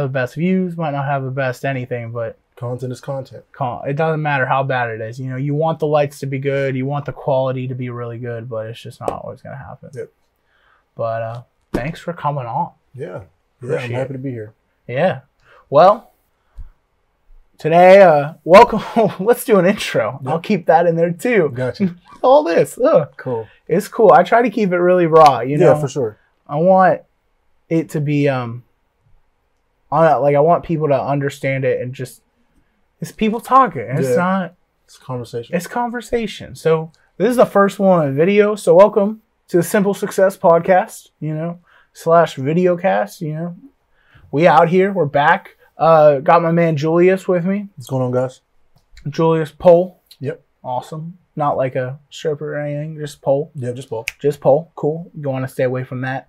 the best views, might not have the best anything, but content is content. It doesn't matter how bad it is. You know, you want the lights to be good, you want the quality to be really good, but it's just not always going to happen. Yep. But thanks for coming on. Yeah. Yeah, I'm happy to be here. Yeah. Well, today, welcome. Let's do an intro. Yep. I'll keep that in there too. Gotcha. All this. Cool. It's cool. I try to keep it really raw, you know. Yeah, for sure. I want it to be I want people to understand it, and just it's people talking. It's not. It's conversation. It's conversation. So this is the first one on video. So welcome to the Simple Success Podcast. You know, / video cast. You know, we out here. We're back. Got my man Julius with me. What's going on, guys? Juluis Poole. Yep. Awesome. Not like a stripper or anything. Just Poole. Yeah, just Poole. Just Poole. Cool. You want to stay away from that.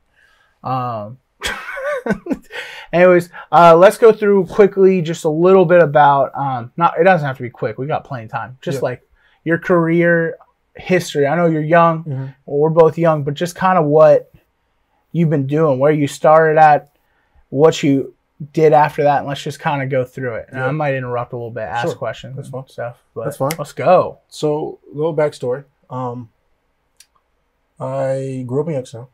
Anyways, let's go through quickly just a little bit about it doesn't have to be quick. We got plenty of time. Just like your career history. I know you're young. Mm-hmm. Well, we're both young, but just kind of what you've been doing, where you started at, what you did after that, and let's just kind of go through it. And I might interrupt a little bit, ask questions, that's fine. Stuff. But that's fine. Let's go. So, a little backstory. I grew up in Youngstown.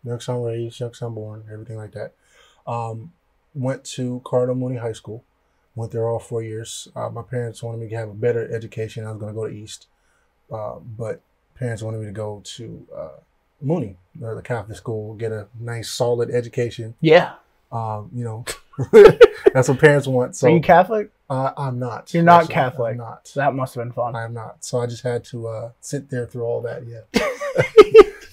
Youngstown raised, Youngstown born, everything like that. Went to Cardinal Mooney High School. Went there all 4 years. My parents wanted me to have a better education. I was going to go to East. But parents wanted me to go to Mooney, the Catholic school, get a nice, solid education. Yeah. You know, that's what parents want. So, are you Catholic? I'm not. You're not Catholic. I'm not. That must have been fun. I'm not. So I just had to sit there through all that. Yeah.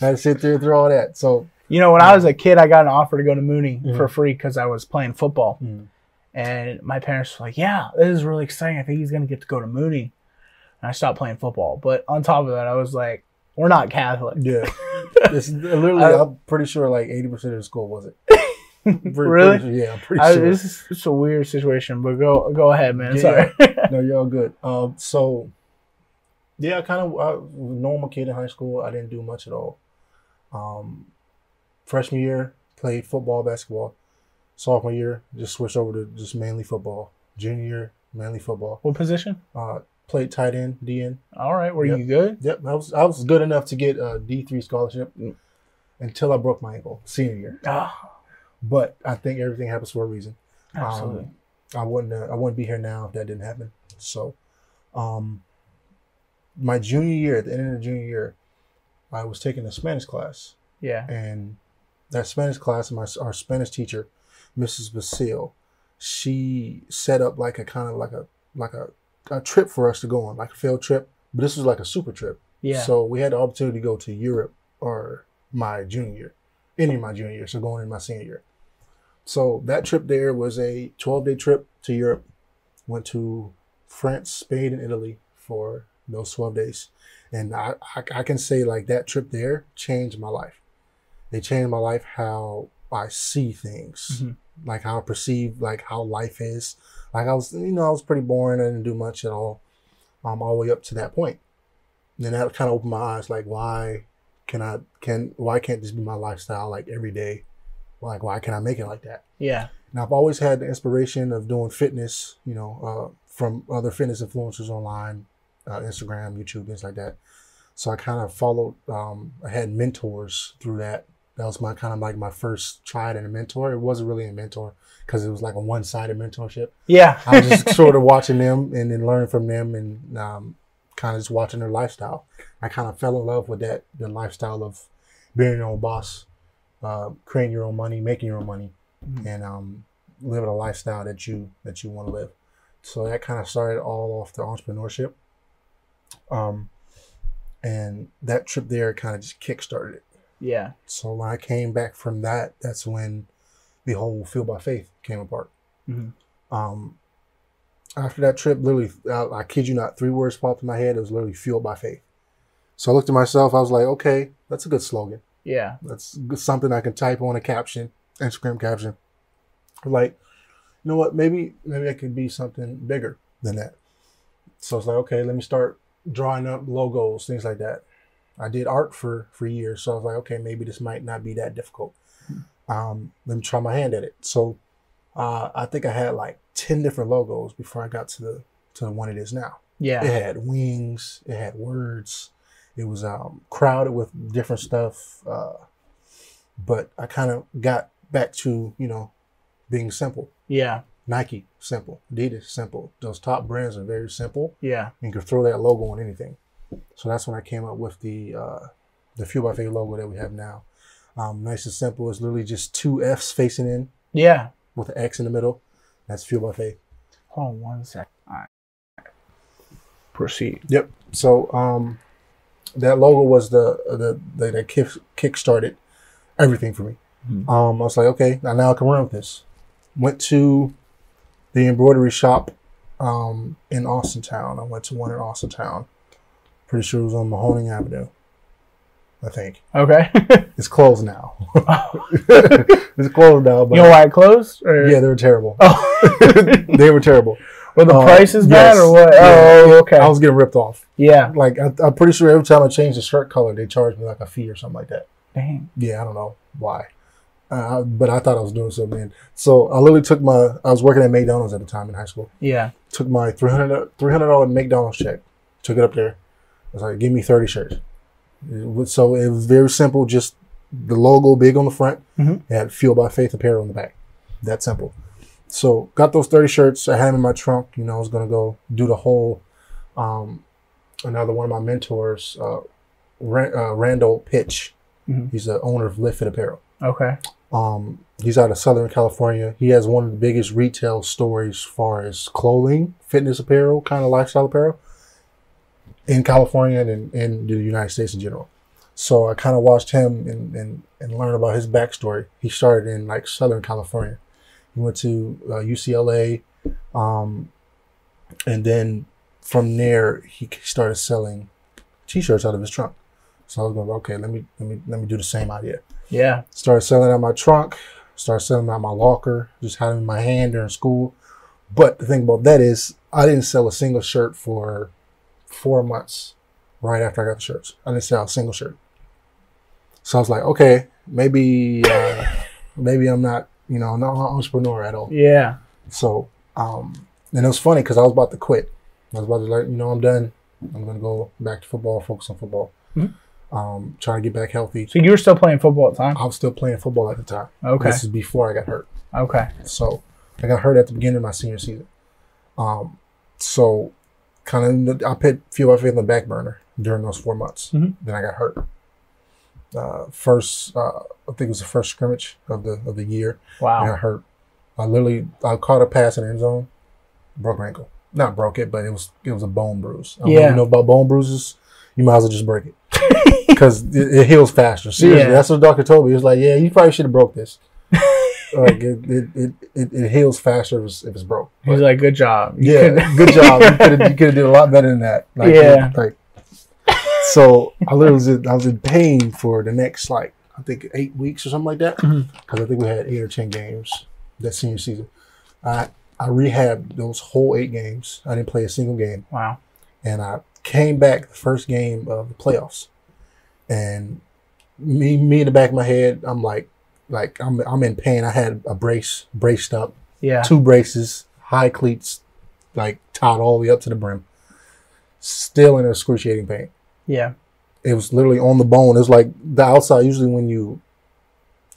I had to sit there through all that. So, you know, when I was a kid, I got an offer to go to Mooney for free because I was playing football. And my parents were like, yeah, this is really exciting. I think he's going to get to go to Mooney. And I stopped playing football. But on top of that, I was like, we're not Catholic. Yeah. It's literally, I'm pretty sure like 80% of the school wasn't. Really? Yeah, I'm pretty sure. It's a weird situation, but go ahead, man. Yeah. Sorry. No, you're all good. So, yeah, I was a normal kid in high school. I didn't do much at all. Freshman year, played football, basketball. Sophomore year, just switched over to just mainly football. Junior year, mainly football. What position? Played tight end, DN. All right. Were you good? Yep. I was good enough to get a D3 scholarship until I broke my ankle senior year. But I think everything happens for a reason. Absolutely. I wouldn't be here now if that didn't happen. So, my junior year, at the end of the junior year, I was taking a Spanish class. Yeah. And that Spanish class, our Spanish teacher, Mrs. Basile, she set up like a kind of like a trip for us to go on, like a field trip. But this was like a super trip. Yeah. So we had the opportunity to go to Europe or my junior year, ending my junior year, so going in my senior year. So that trip there was a 12-day trip to Europe. Went to France, Spain, and Italy for those 12 days. And I can say like that trip there changed my life. It changed my life, how I see things, like how I perceive, like how life is. Like I was pretty boring. I didn't do much at all, all the way up to that point. And then that kind of opened my eyes, like why can't this be my lifestyle, like every day? Like why can't I make it like that? Yeah. And I've always had the inspiration of doing fitness, from other fitness influencers online, Instagram, YouTube, things like that. So I kind of followed. I had mentors through that. That was my kind of like my first try at a mentor. It wasn't really a mentor because it was like a one-sided mentorship. Yeah. I was just sort of watching them and then learning from them and kind of just watching their lifestyle. I kind of fell in love with the lifestyle of being your own boss, creating your own money, making your own money, and living a lifestyle that you want to live. So that kind of started all off the entrepreneurship. And that trip there kind of just kickstarted it. Yeah. So when I came back from that, that's when the whole Fueled by Faith came apart. After that trip, literally, I kid you not, 3 words popped in my head. It was literally Fueled by Faith. So I looked at myself. I was like, okay, that's a good slogan. Yeah. That's something I can type on a caption, Instagram caption. Like, you know what? Maybe I could be something bigger than that. So it's like, okay, let me start drawing up logos, things like that. I did art for years, so I was like, okay, maybe this might not be that difficult. Let me try my hand at it. So I think I had like 10 different logos before I got to the one it is now. Yeah. It had wings. It had words. It was crowded with different stuff. But I kind of got back to, being simple. Yeah. Nike, simple. Adidas, simple. Those top brands are very simple. Yeah. You can throw that logo on anything. So that's when I came up with the Fuel by Faith logo that we have now. Nice and simple. It's literally just 2 F's facing in. Yeah. With an X in the middle. That's Fuel by Faith. Hold on 1 second. All right. Proceed. Yep. So that logo was that kick started everything for me. Mm-hmm. I was like, okay, now I can run with this. Went to the embroidery shop in Austintown. I went to one in Austintown. Pretty sure it was on Mahoning Avenue, I think. Okay. It's closed now. It's closed now. But you know why it closed? Or? Yeah, they were terrible. Oh. They were terrible. Were the prices bad or what? Yeah. Oh, okay. I was getting ripped off. Yeah. Like, I'm pretty sure every time I changed the shirt color, they charged me like a fee or something like that. Dang. Yeah, I don't know why. But I thought I was doing something. So I literally took I was working at McDonald's at the time in high school. Yeah. Took my $300 McDonald's check. Took it up there. I was like, give me 30 shirts. So it was very simple. Just the logo big on the front. Mm-hmm. It had Fuel by Faith apparel on the back. That simple. So got those 30 shirts. I had them in my trunk. I was going to go do the whole, another one of my mentors, Randall Pitch. Mm-hmm. He's the owner of Lift Fit Apparel. Okay. He's out of Southern California. He has one of the biggest retail stores as far as clothing, fitness apparel, kind of lifestyle apparel in California and in the United States in general. So I kind of watched him and learned about his backstory. He started in like Southern California. He went to UCLA, and then from there he started selling T-shirts out of his trunk. So I was going, okay, let me do the same idea. Yeah. Started selling out my trunk. Started selling out my locker. Just had them in my hand during school. But the thing about that is, I didn't sell a single shirt for 4 months. Right after I got the shirts, I didn't sell a single shirt. So I was like, okay, maybe I'm not, not an entrepreneur at all. Yeah. So, and it was funny because I was about to quit. I was about to like, I'm done. I'm gonna go back to football, focus on football. Mm-hmm. Trying to get back healthy. So you were still playing football at the time? I was still playing football at the time. Okay. This is before I got hurt. Okay. So I got hurt at the beginning of my senior season. So kind of I put Fuel by Faith on the back burner during those 4 months. Mm-hmm. Then I got hurt. I think it was the first scrimmage of the year. Wow. I got hurt. I caught a pass in the end zone, broke my ankle. Not broke it, but it was a bone bruise. I don't know if you know about bone bruises. You might as well just break it because it heals faster. Seriously, that's what the doctor told me. He was like, "Yeah, you probably should have broke this. Like it heals faster if it's broke." But, he's like, "Good job. Good job. You could have did a lot better than that." So I was in pain for the next I think 8 weeks or something like that because I think we had 8 or 10 games that senior season. I rehabbed those whole 8 games. I didn't play a single game. Wow. And I came back the first game of the playoffs, and me in the back of my head, I'm like I'm in pain. I had a braced up, 2 braces, high cleats, tied all the way up to the brim, still in excruciating pain. Yeah, it was literally on the bone. It was like the outside. Usually when you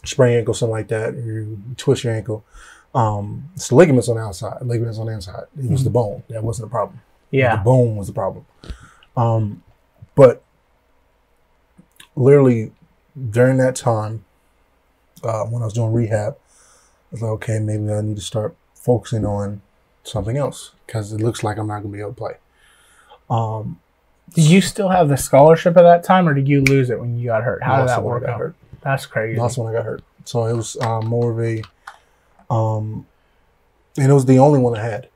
sprain your ankle, something like that, or you twist your ankle, it's the ligaments on the outside, ligaments on the inside. It was the bone that wasn't the problem. Yeah, the bone was the problem. But literally during that time, when I was doing rehab, I was like, okay, maybe I need to start focusing on something else because it looks like I'm not going to be able to play. Did you still have the scholarship at that time, or did you lose it when you got hurt? How did that work out? That's crazy. That's when I got hurt. So it was more of a, and it was the only one I had.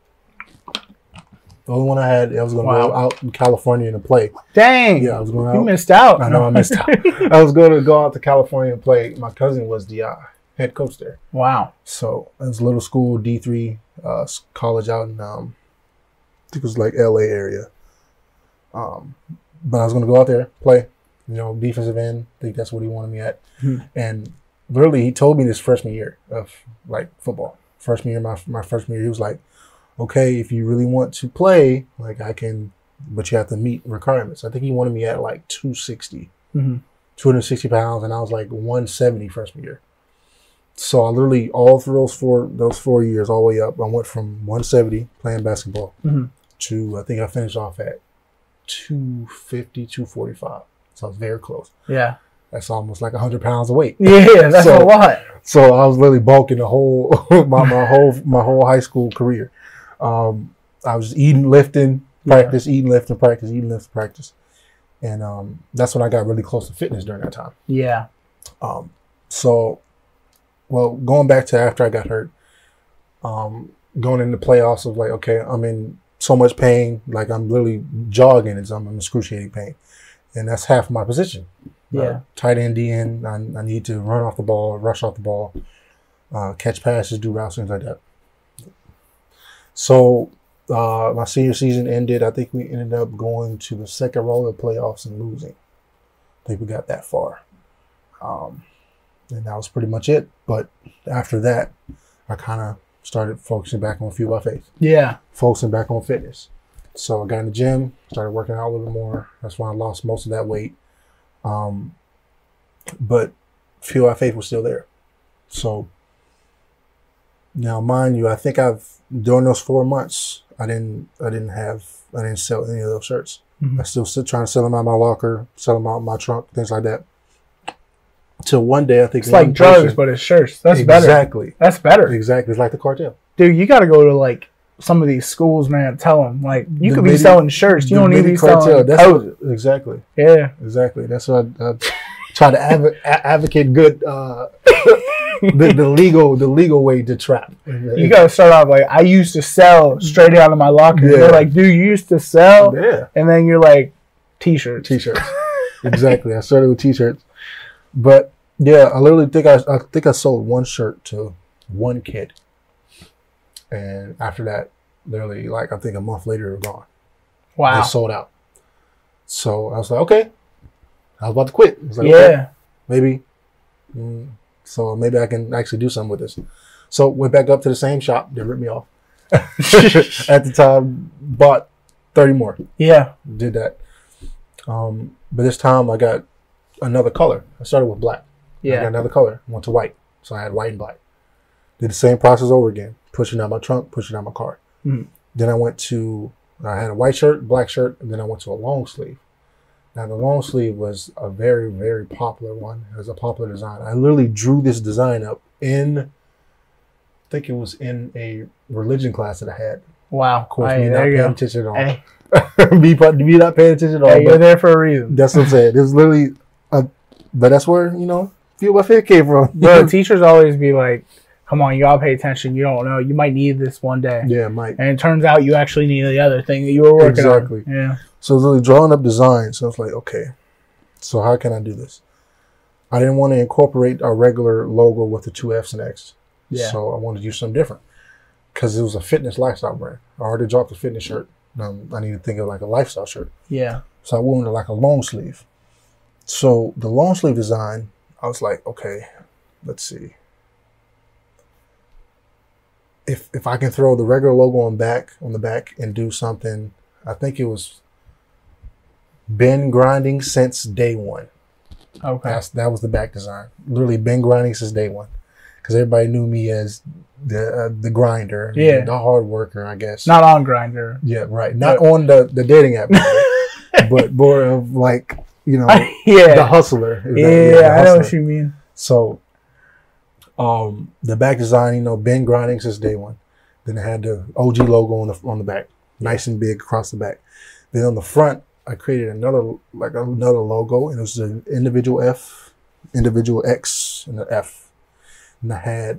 The only one I had, I was going to go out in California to play. Dang. Yeah, I was going out. You missed out. I know, I missed out. I was going to go out to California and play. My cousin was the head coach there. Wow. So it was a little school, D3 college out in, I think it was LA area. But I was going to go out there, play, defensive end. I think that's what he wanted me at. And literally he told me this freshman year of football. Freshman year, my freshman year, he was like, okay, if you really want to play, like I can, but you have to meet requirements. I think he wanted me at like 260, 260 pounds, and I was like 170 freshman year. So I literally, all through those 4 years, all the way up, I went from 170 playing basketball to, I think I finished off at 250, 245. So I was very close. Yeah. That's almost like 100 pounds of weight. Yeah, that's a lot. So I was literally bulking the whole my whole high school career. I was eating, lifting, practice, eating, lifting, practice, eating, lifting, practice, and that's when I got really close to fitness during that time. Yeah. So, well, going back to after I got hurt, going into playoffs of like, okay, I'm in so much pain, like I'm literally jogging, and I'm in excruciating pain, and that's half my position. Yeah. Tight end, DN, I need to run off the ball, rush off the ball, catch passes, do routes, things like that. So my senior season ended. I think we ended up going to the second round of the playoffs and losing. I think we got that far. And that was pretty much it. But after that, I kind of started focusing back on Fuel by Faith. Yeah. Focusing back on fitness. So I got in the gym, started working out a little bit more. That's when I lost most of that weight. But Fuel by Faith was still there. So now, mind you, I think during those 4 months, I didn't sell any of those shirts. I still trying to sell them out of my locker, sell them out of my trunk, things like that. Till one day, I think it's like drugs, but it's shirts. That's better. Exactly. That's better. Exactly. It's like the cartel. Dude, you got to go to like some of these schools, man. Tell them like you could be selling shirts. You don't need to be selling coats. Exactly. Yeah. Exactly. That's what I try to advocate good the legal way to trap. You gotta start off like, I used to sell straight out of my locker. Yeah. They're like, dude, you used to sell? Yeah. And then you're like, t-shirts. Exactly. I started with t-shirts. But yeah, I literally think I sold one shirt to one kid. And after that, literally, like I think a month later, they were gone. Wow. They sold out. So I was like, okay. I was about to quit. I was like, yeah. Okay, maybe. So maybe I can actually do something with this. So went back up to the same shop. They ripped me off. At the time, bought 30 more. Yeah. Did that. But this time I got another color. I started with black. Yeah. I got another color. Went to white. So I had white and black. Did the same process over again. Pushing out my trunk, pushing out my car. Then I had a white shirt, black shirt, and then I went to a long sleeve. Now, the long sleeve was a very, very popular one. It was a popular design. I literally drew this design up I think it was in a religion class that I had. Wow. Of course, me not paying attention at all. Hey. me not paying attention at all. Hey, you're there for a reason. That's what I'm saying. It's literally, but that's where, Fuel by Faith came from. Bro, teachers always be like, come on, you gotta pay attention. You don't know. You might need this one day. Yeah, might. And it turns out you actually need the other thing that you were working on. Yeah. So I was really drawing up designs. So I was like, okay, so how can I do this? I didn't want to incorporate our regular logo with the 2 F's and X. Yeah. So I wanted to do something different because it was a fitness lifestyle brand. I already dropped a fitness shirt. I need to think of like a lifestyle shirt. Yeah. So I went to like a long sleeve. So the long sleeve design, I was like, okay, let's see. If I can throw the regular logo on the back and do something, I think it was been grinding since day one. Okay. That was the back design. Literally been grinding since day one. Because everybody knew me as the grinder, the hard worker, I guess. Not on Grindr. Yeah, right. Not on the dating app, but more of like, the hustler. Yeah, I know what you mean. So the back design, been grinding since day one. Then it had the OG logo on the back, nice and big across the back. Then on the front, I created another logo, and it was an individual F, individual X, and an F. And I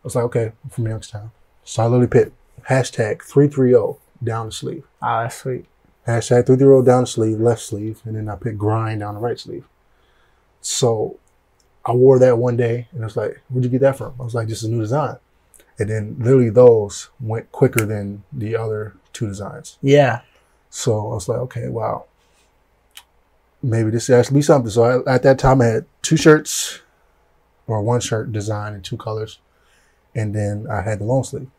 was like, okay, I'm from Youngstown. So I literally put hashtag 330 down the sleeve. Ah, that's sweet. Hashtag 330 down the sleeve, left sleeve, and then I put grind down the right sleeve. So I wore that one day, and it was like, where'd you get that from? I was like, just a new design. And then literally those went quicker than the other 2 designs. Yeah. So I was like, okay, wow. Maybe this has to be something. So at that time, I had 2 shirts, or 1 shirt design in 2 colors. and then I had the long sleeve.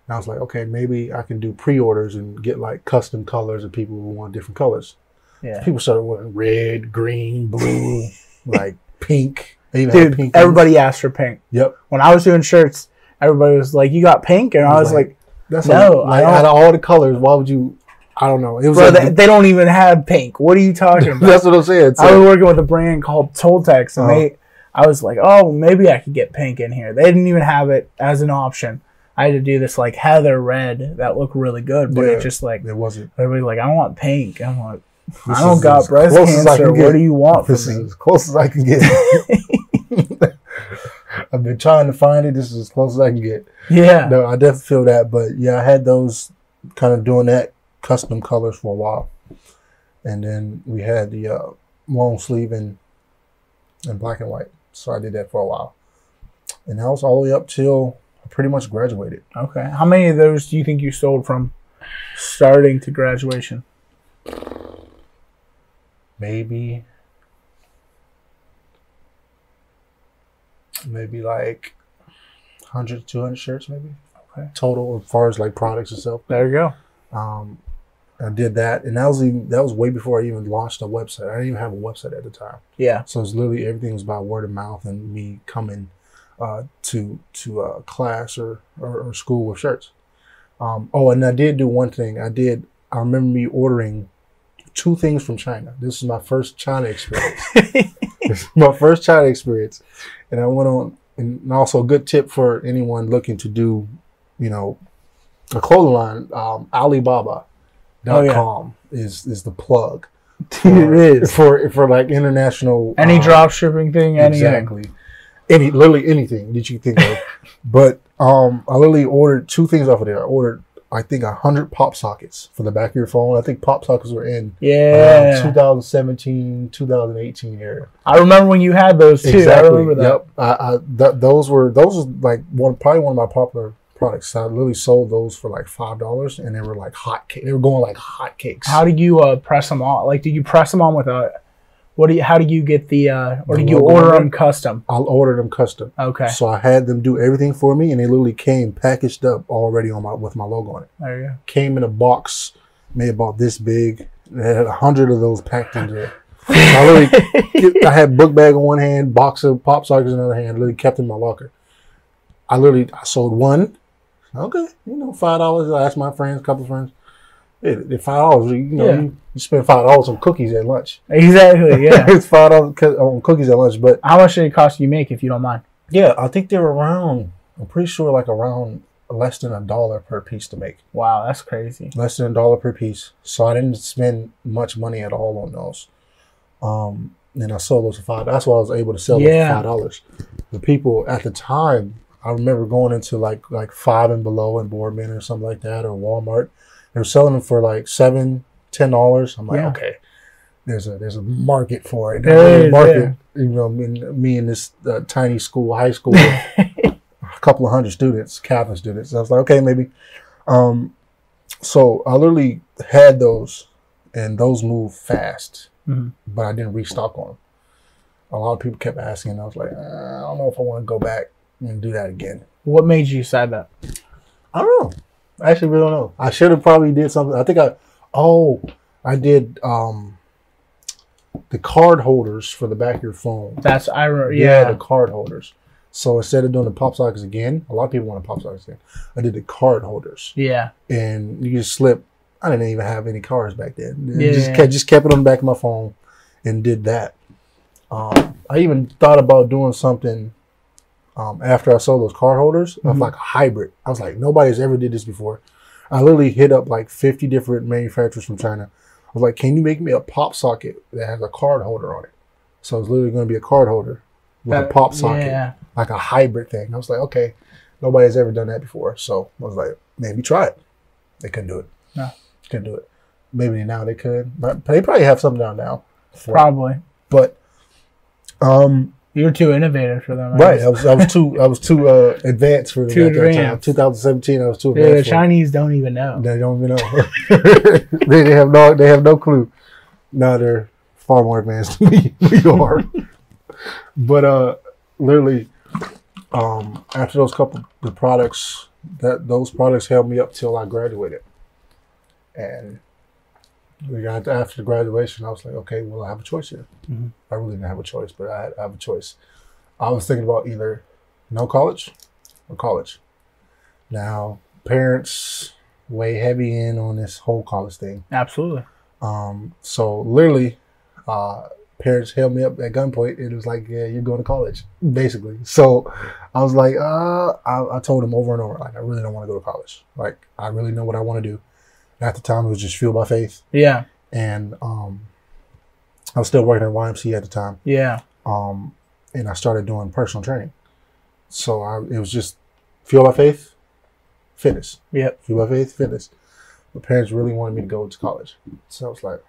And I was like, okay, maybe I can do pre-orders and get like custom colors of people who want different colors. Yeah. People started wearing red, green, blue, like pink. They even Dude, had pink everybody asked for pink. Yep. When I was doing shirts, everybody was like, "You got pink?" And I was like, "That's no, like out of all the colors, why would you?" I don't know. It was bro, like, they don't even have pink. What are you talking about? That's what I'm saying. I was working with a brand called Toltex, and I was like, "Oh, maybe I could get pink in here." They didn't even have it as an option. I had to do this like heather red that looked really good, but it just like it wasn't. Everybody's like, "I want pink." I'm like, I don't got breast cancer. What do you want from me? This is as close as I can get. I've been trying to find it. This is as close as I can get. Yeah. No, I definitely feel that. But yeah, I had those kind of doing that custom colors for a while. And then we had the long sleeve in black and white. So I did that for a while. And that was all the way up till I pretty much graduated. Okay. How many of those do you think you sold from starting to graduation? Maybe like 100, 200 shirts, maybe. Okay. Total, as far as like products itself. There you go. I did that, and that was way before I even launched a website. I didn't even have a website at the time. Yeah. So it's literally everything was about word of mouth and me coming to class or school with shirts. And I did do one thing. I remember me ordering 2 things from China. This is my first China experience. And I went on, and also a good tip for anyone looking to do, a clothing line. Alibaba.com is the plug. It is for like international any drop shipping thing. Exactly. Literally anything that you think of. But I literally ordered 2 things off of there. I ordered, I think, 100 pop sockets for the back of your phone. I think pop sockets were in 2017, 2018 area. I remember when you had those too. Exactly. I remember that. Yep. Those were like probably one of my popular products. I literally sold those for like $5, and they were like hotcakes. They were going like hotcakes. How did you press them on? Like, did you press them on with a? How do you get the? Or did you order them custom? I'll order them custom. Okay. So I had them do everything for me, and they literally came packaged up already with my logo on it. There you go. Came in a box, made about this big. They had 100 of those packed into it. So I had book bag in one hand, box of pop sockets in the other hand. Literally kept in my locker. I sold one. Okay, $5. I asked my friends, a couple of friends. $5. You spend $5 on cookies at lunch. Exactly. Yeah, it's $5 on cookies at lunch. But how much did it cost you to make, if you don't mind? Yeah, I think they were around. I'm pretty sure like around less than $1 per piece to make. Wow, that's crazy. Less than $1 per piece. So I didn't spend much money at all on those. And I sold those for $5. That's why I was able to sell them for $5. The people at the time, I remember going into like Five and Below and Boardman or something like that, or Walmart. They were selling them for like $7, $10. I'm like, okay, there's a market for it. There's a market. Yeah. Me in this tiny school, high school, a couple of hundred students, Catholic students. I was like, okay, maybe. So I literally had those, and those moved fast, but I didn't restock on them. A lot of people kept asking, and I was like, I don't know if I want to go back and do that again. What made you decide that? I don't know. I actually really don't know. I should have probably did something. I think I did the card holders for the back of your phone. The card holders. So instead of doing the pop sockets again, a lot of people want to pop sockets again. I did the card holders. Yeah. And you just slip. I didn't even have any cards back then. Just kept it on the back of my phone and did that. I even thought about doing something after I sold those card holders of like a hybrid. I was like, nobody's ever did this before. I literally hit up like 50 different manufacturers from China. I was like, can you make me a pop socket that has a card holder on it? So it's literally going to be a card holder with a pop socket, like a hybrid thing. I was like, okay, nobody's ever done that before. So I was like, maybe try it. They couldn't do it. No. Couldn't do it. Maybe now they could. But they probably have something down now. Probably. But you were too innovative for them. Right. I was too advanced for them. Too advanced. 2017, I was too advanced. The Chinese don't even know. They don't even know. they have no clue. No, they're far more advanced than we are. But literally, After those the products, those products held me up till I graduated. And we got after the graduation, I was like, okay, well, I have a choice here. Mm-hmm. I really didn't have a choice, but I have a choice. I was thinking about either no college or college. Now, parents weigh heavy in on this whole college thing. Absolutely. So literally, parents held me up at gunpoint. It was like, yeah, you're going to college, basically. So I was like, I told them over and over, like, I really don't want to go to college. Like, I really know what I want to do. At the time, it was just fueled by faith. Yeah. And I was still working at YMCA at the time. Yeah. And I started doing personal training. So it was just fueled by faith, fitness. Yep. Fueled by faith, fitness. My parents really wanted me to go to college. So I was like,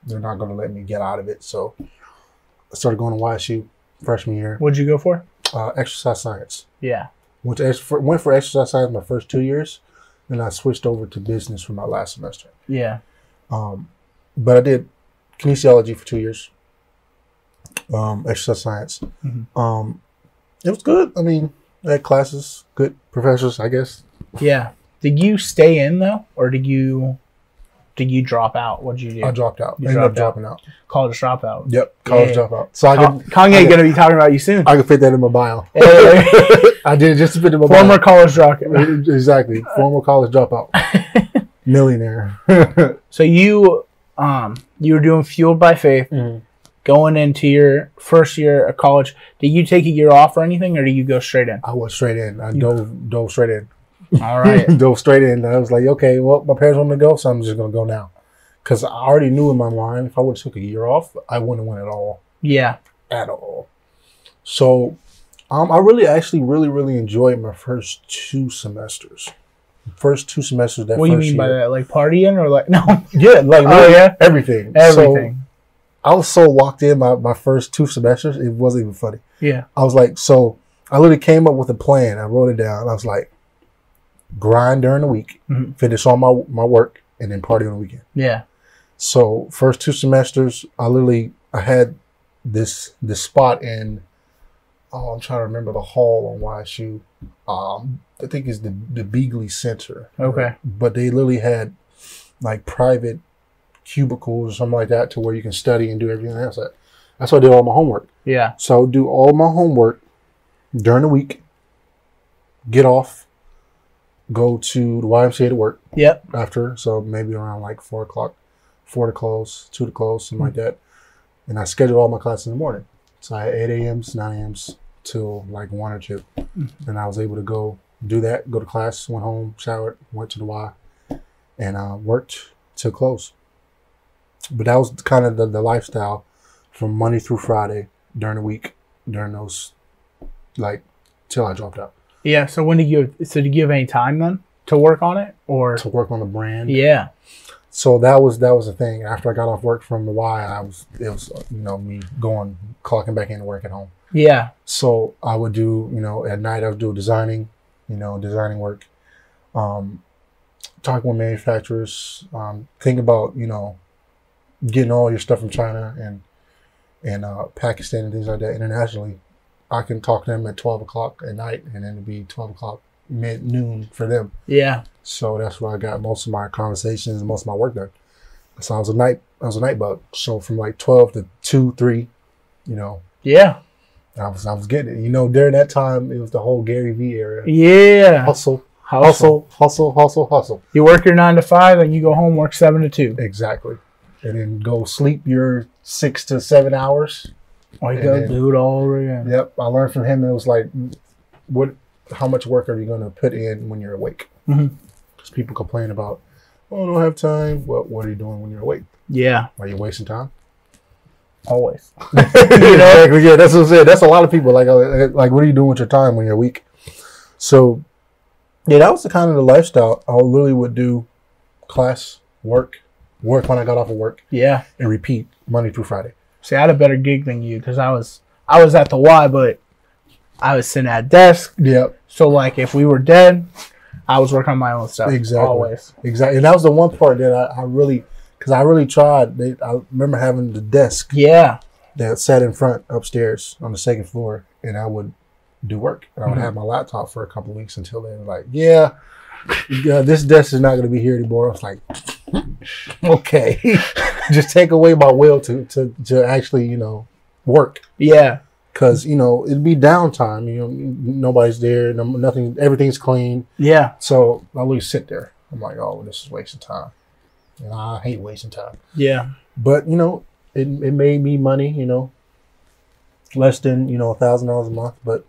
they're not going to let me get out of it. So I started going to YSU freshman year. What'd you go for? Exercise science. Yeah. Went for exercise science my first 2 years. Then I switched over to business for my last semester. Yeah. But I did kinesiology for 2 years. Exercise science. Mm-hmm. It was good. I mean, I had classes, good professors, I guess. Yeah. Did you stay in though, or did you drop out? What did you do? I dropped out. Ended up dropping out. College dropout. Yep, college dropout. So Kanye gonna be talking about you soon. I can fit that in my bio. I did it just to fit in my Former bio. College dropout. Exactly. Former college dropout. Millionaire. So you were doing Fueled by Faith, mm-hmm. going into your first year of college. Did you take a year off or anything, or did you go straight in? I went straight in. I dove straight in. All right. Dove straight in. I was like, okay, well, my parents want me to go, so I'm just going to go now. Because I already knew in my mind, if I would have took a year off, I wouldn't have went at all. Yeah. At all. So I really enjoyed my first 2 semesters. First 2 semesters that what do you first mean year. by that? Like partying or like, no? Yeah, like yeah? Everything. So I was so locked in my first 2 semesters, it wasn't even funny. Yeah. I was like, so I literally came up with a plan. I wrote it down. I was like, grind during the week, mm-hmm. finish all my work, and then party on the weekend. Yeah. So first 2 semesters, I had this spot in, I'm trying to remember the hall on YSU. I think it's the Beagley Center. Okay. But they literally had like private cubicles or something like that to where you can study and do everything else. That's why I did all my homework. Yeah. So I would do all my homework during the week, get off, go to the YMCA to work. Yep. After, so maybe around like 4 o'clock, 4 to close, 2 to close, something like that. And I scheduled all my classes in the morning. So I had 8 a.m.s, 9 a.m.s till like 1 or 2. And I was able to go do that, go to class, went home, showered, went to the Y, and worked till close. But that was kind of the lifestyle from Monday through Friday during the week, during those, like, till I dropped out. Yeah. So did you have any time then to work on it, or to work on the brand? Yeah. So that was the thing. After I got off work from the Y, it was me clocking back into work at home. Yeah. So I would do, at night I would do designing work, talking with manufacturers, think about, getting all your stuff from China and Pakistan and things like that internationally. I can talk to them at 12 o'clock at night, and then it'd be 12 o'clock noon for them. Yeah. So that's where I got most of my conversations and most of my work done. So I was a night bug. So from like 12 to 2, 3, Yeah. I was getting it. During that time, it was the whole Gary Vee era. Yeah. Hustle. You work your 9 to 5, and you go home, work 7 to 2. Exactly. And then go sleep your 6 to 7 hours. You go do it all over again. Yep. I learned from him. It was like, how much work are you going to put in when you're awake? Because people complain about, I don't have time. Well, what are you doing when you're awake? Yeah. Are you wasting time? Always. Exactly. Yeah, that's what I'm saying. That's a lot of people. Like, what are you doing with your time when you're weak? So, yeah, that was the kind of the lifestyle. I literally would do class, work when I got off of work. Yeah. And repeat Monday through Friday. See, I had a better gig than you because I was at the Y, but I was sitting at a desk. Yep. So, like, if we were dead, I was working on my own stuff. Exactly. Always. Exactly. And that was the one part that I really tried. I remember having the desk. Yeah. That sat in front upstairs on the second floor, and I would do work. And I would have my laptop for a couple of weeks until then. Like, yeah, this desk is not going to be here anymore. I was like, okay, just take away my will to actually, you know, work. Yeah. Because, you know, it'd be downtime. You know, nobody's there. Nothing. Everything's clean. Yeah. So I always sit there. I'm like, oh, this is wasting time. And I hate wasting time. Yeah. But, you know, it made me money, you know, less than, you know, $1,000 a month. But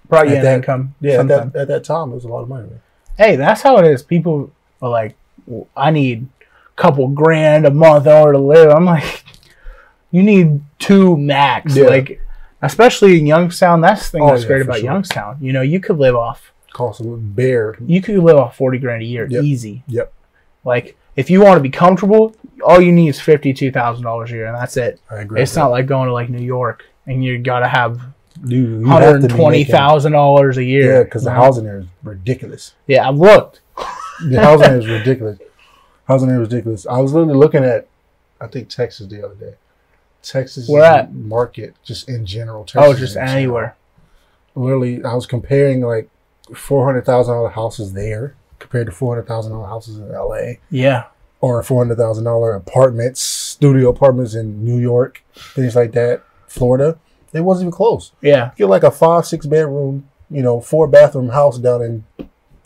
brought you an income. Yeah, at that time, it was a lot of money. Hey, that's how it is. People are like, well, I need a couple grand a month in order to live. I'm like, you need 2 max. Yeah. Like, especially in Youngstown, that's the thing that's great about sure. Youngstown. You know, you could live off. Cost a bare. You could live off 40 grand a year, easy. Yep. Like, if you want to be comfortable, all you need is $52,000 a year, and that's it. I agree. It's not like going to like New York, and you got to have $120,000 a year. Yeah, because the housing there is ridiculous. Yeah, I've looked. The housing there is ridiculous. Housing there is ridiculous. I was literally looking at, I think, Texas the other day. Texas market, just in general. Texas just anywhere. Literally, I was comparing like $400,000 houses there compared to $400,000 houses in LA. Yeah. Or $400,000 apartments, studio apartments in New York, things like that. Florida, it wasn't even close. Yeah. Get like a 5-6 bedroom, you know, 4-bathroom house down in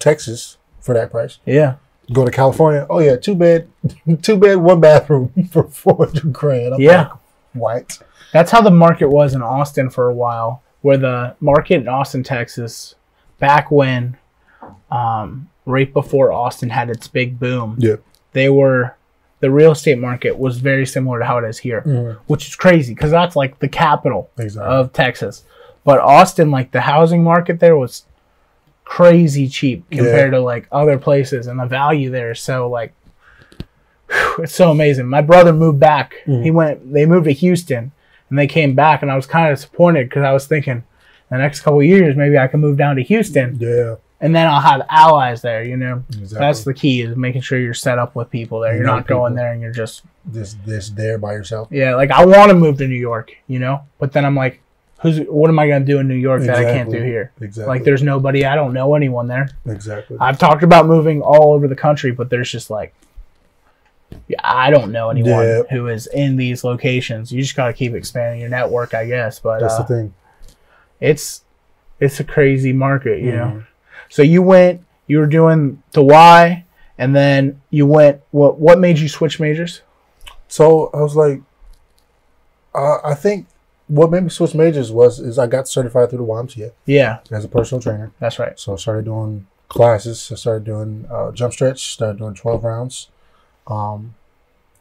Texas for that price. Yeah. Go to California. Oh yeah, 2 bed, 1 bathroom for $400,000. I'm like, what? That's how the market was in Austin for a while. Where the market in Austin, Texas, back when, right before Austin had its big boom. Yeah. The real estate market was very similar to how it is here, which is crazy because that's like the capital of Texas. But Austin, like the housing market there was crazy cheap compared to like other places, and the value there is so like, it's so amazing. My brother moved back. They moved to Houston, and they came back, and I was kind of disappointed because I was thinking the next couple of years maybe I can move down to Houston. Yeah. And then I'll have allies there, you know. Exactly. That's the key, is making sure you're set up with people there. You're not going there and you're just there by yourself. Yeah, like I want to move to New York, you know, but then I'm like, what am I going to do in New York that I can't do here? Exactly. Like there's nobody, I don't know anyone there. Exactly. I've talked about moving all over the country, but there's just like, I don't know anyone who is in these locations. You just got to keep expanding your network, I guess. But that's the thing. It's a crazy market, you know. So you were doing the Y, and then you went, what made you switch majors? So I was like, I think what made me switch majors is I got certified through the YMCA. Yeah. As a personal trainer. That's right. So I started doing classes. I started doing jump stretch, started doing 12 rounds. And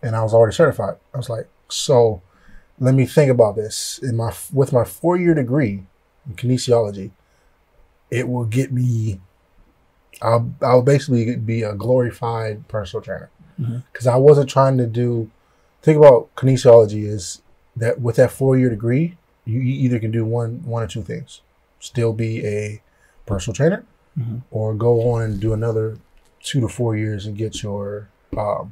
I was already certified. I was like, so let me think about this. With my 4-year degree in kinesiology, it will get me, I'll basically be a glorified personal trainer. Because I wasn't trying to think about kinesiology is that with that 4-year degree, you either can do one or two things. Still be a personal trainer or go on and do another 2 to 4 years and get your, and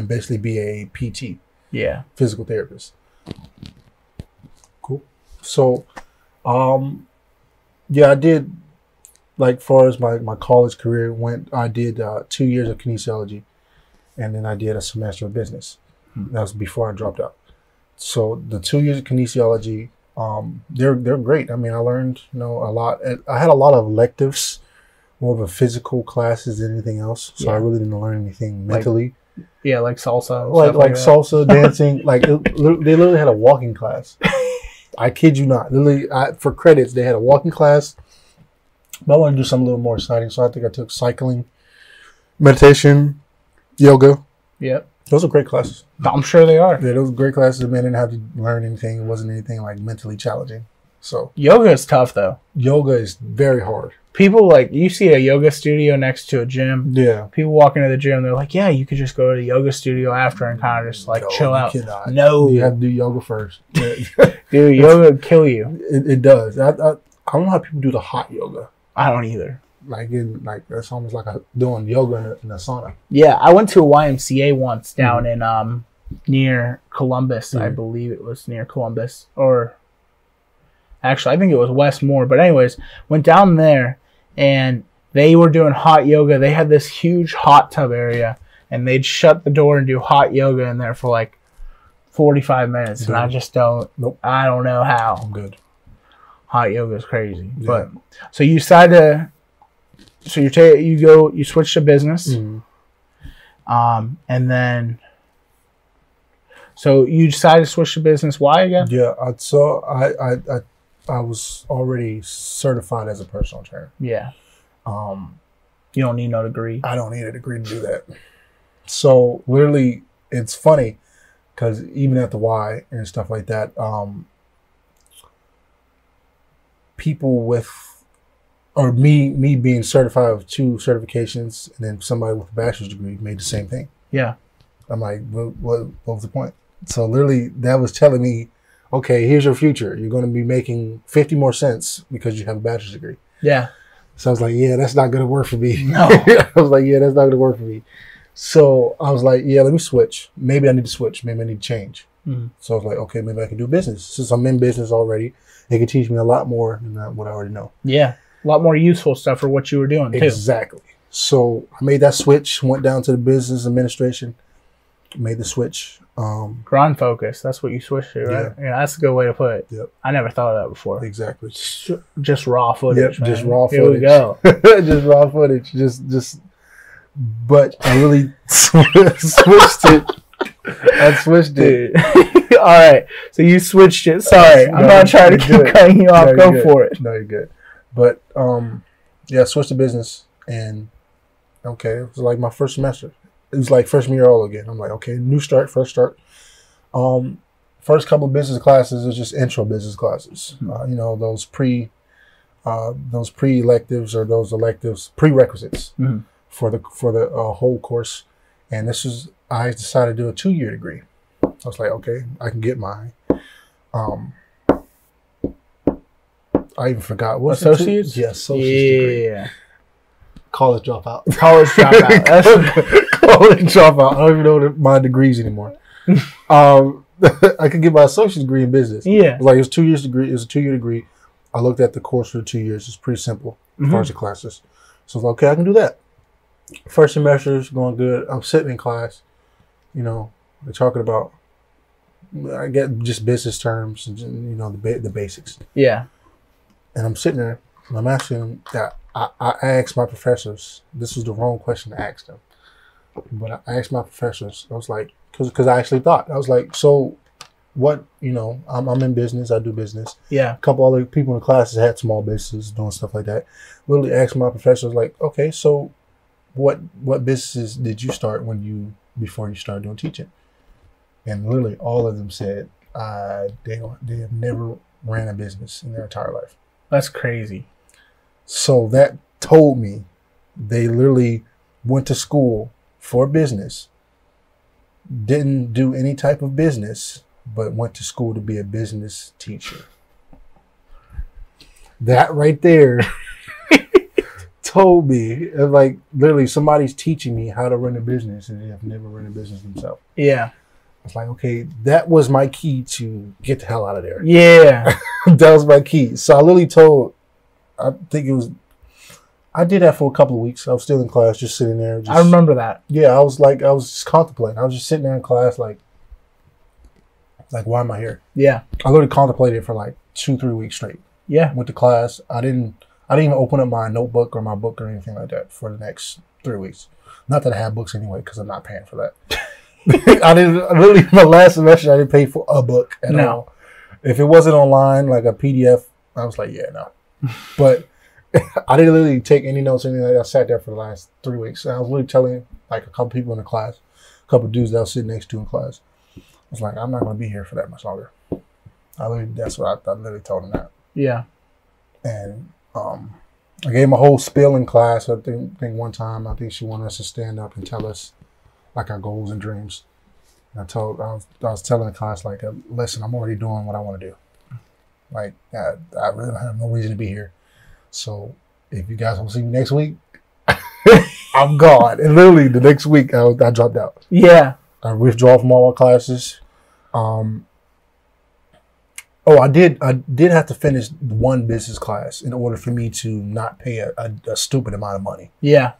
basically be a PT. Yeah. Physical therapist. Cool. So, yeah, I did, like, far as my college career went, I did 2 years of kinesiology, and then I did a semester of business. That was before I dropped out. So the 2 years of kinesiology, they're great. I mean, I learned, a lot. I had a lot of electives, more of a physical classes than anything else. So I really didn't learn anything mentally. Like salsa. Like salsa, dancing. Like they literally had a walking class. I kid you not. Literally, for credits, they had a walking class. But I wanted to do something a little more exciting, so I think I took cycling, meditation, yoga. Yep. Those are great classes. I'm sure they are. Yeah, those were great classes. I didn't have to learn anything. It wasn't anything like mentally challenging. So yoga is tough though. Yoga is very hard. People you see a yoga studio next to a gym. Yeah. People walk into the gym, they're like, yeah, you could just go to the yoga studio after and kind of just chill out. No. You have to do yoga first. Dude, yoga would kill you. It does. I don't know how people do the hot yoga. I don't either. Like that's almost like doing yoga in a sauna. Yeah, I went to a YMCA once down in near Columbus. I believe it was near Columbus, or Actually, I think it was Westmore. But anyways, went down there, and they were doing hot yoga. They had this huge hot tub area, and they'd shut the door and do hot yoga in there for like 45 minutes. And I just don't. Nope. I don't know how. I'm good. Hot yoga is crazy. Yeah. But so you decide to. So you switch to business, and then. So you decided to switch to business. Why again? Yeah, I was already certified as a personal trainer. Yeah. You don't need no degree. I don't need a degree to do that. So literally, it's funny because even at the Y and stuff like that, people with, or me being certified with 2 certifications, and then somebody with a bachelor's degree made the same thing. Yeah. I'm like, what was the point? So literally, that was telling me, okay, here's your future. You're going to be making 50 more cents because you have a bachelor's degree. Yeah. So I was like, yeah, that's not going to work for me. No. I was like, yeah, that's not going to work for me. So I was like, yeah, let me switch. Maybe I need to switch. Maybe I need to change. So I was like, okay, maybe I can do business. Since I'm in business already, it can teach me a lot more than what I already know. Yeah. A lot more useful stuff for what you were doing, too. Exactly. So I made that switch, went down to the business administration, made the switch. Grind focus. That's what you switched to, right? Yeah, that's a good way to put it. Yep. I never thought of that before. Exactly. Just raw footage. Yep, just man. raw footage. Here we go. Just raw footage. Just. But I really switched it. I switched it. Dude. All right. So you switched it. Sorry, I'm not trying to keep cutting you off. Go for it. No, you're good. But yeah, I switched to business, and okay, it was like my first semester. It was like freshman year all again. I'm like, okay, new start, fresh start. First couple of business classes was just intro business classes. You know, those pre-electives or those electives, prerequisites for the whole course. And I decided to do a 2-year degree. I was like, okay, I can get my I even forgot what associates. Yes, associates degree. Yeah. College dropout. College dropout. College dropout. I don't even know my degrees anymore. I could get my associate's degree in business. Yeah. Like it was 2 years degree. It was a 2-year degree. I looked at the course for the 2 years. It's pretty simple as far as the classes. So I was like, okay, I can do that. First semester is going good. I'm sitting in class. You know, they're talking about, I get just business terms and, you know, the basics. Yeah. And I'm sitting there and I'm asking them that. I asked my professors, this was the wrong question to ask them, but I asked my professors, I was like, because I actually thought, I was like, so what, you know, I'm in business, I do business. Yeah. A couple other people in the classes had small businesses doing stuff like that. Literally asked my professors, like, okay, so what businesses did you start before you started doing teaching? And literally all of them said they have never ran a business in their entire life. That's crazy. So that told me they literally went to school for business, didn't do any type of business, but went to school to be a business teacher. That right there told me, like, literally somebody's teaching me how to run a business and they have never run a business themselves. Yeah. It's like, okay, that was my key to get the hell out of there. Yeah. That was my key. So I literally I did that for a couple of weeks. I was still in class, just sitting there. I remember that. Yeah, I was just contemplating. I was just sitting there in class, like, why am I here? Yeah. I literally contemplated for like 2-3 weeks straight. Yeah. Went to class. I didn't even open up my notebook or my book or anything like that for the next 3 weeks. Not that I have books anyway, because I'm not paying for that. Literally, my last semester, I didn't pay for a book at all. If it wasn't online, like a PDF, I was like, yeah, no. But I didn't literally take any notes or anything like that. I sat there for the last 3 weeks. And I was literally telling like a couple people in the class, a couple dudes that I was sitting next to in class. I was like, I'm not going to be here for that much longer. That's what I literally told them that. Yeah. And I gave him a whole spiel in class. I think one time, I think she wanted us to stand up and tell us like our goals and dreams. And I was telling the class, like, listen, I'm already doing what I want to do. Like, I really don't have no reason to be here. So if you guys want to see me next week, I'm gone. And literally the next week, I dropped out. Yeah. I withdrew from all my classes. Oh, I did have to finish one business class in order for me to not pay a stupid amount of money. Yeah.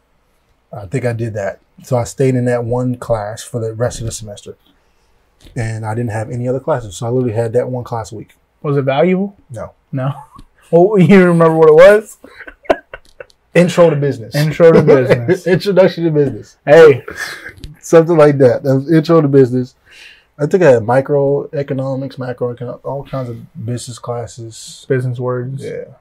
I think I did that. So I stayed in that one class for the rest of the semester. And I didn't have any other classes. So I literally had that one class a week. Was it valuable? No. No. Well, you remember what it was? Intro to business. Intro to business. Introduction to business. Hey. Something like that. That was intro to business. I think I had microeconomics, macroeconomics, all kinds of business classes. Business words. Yeah.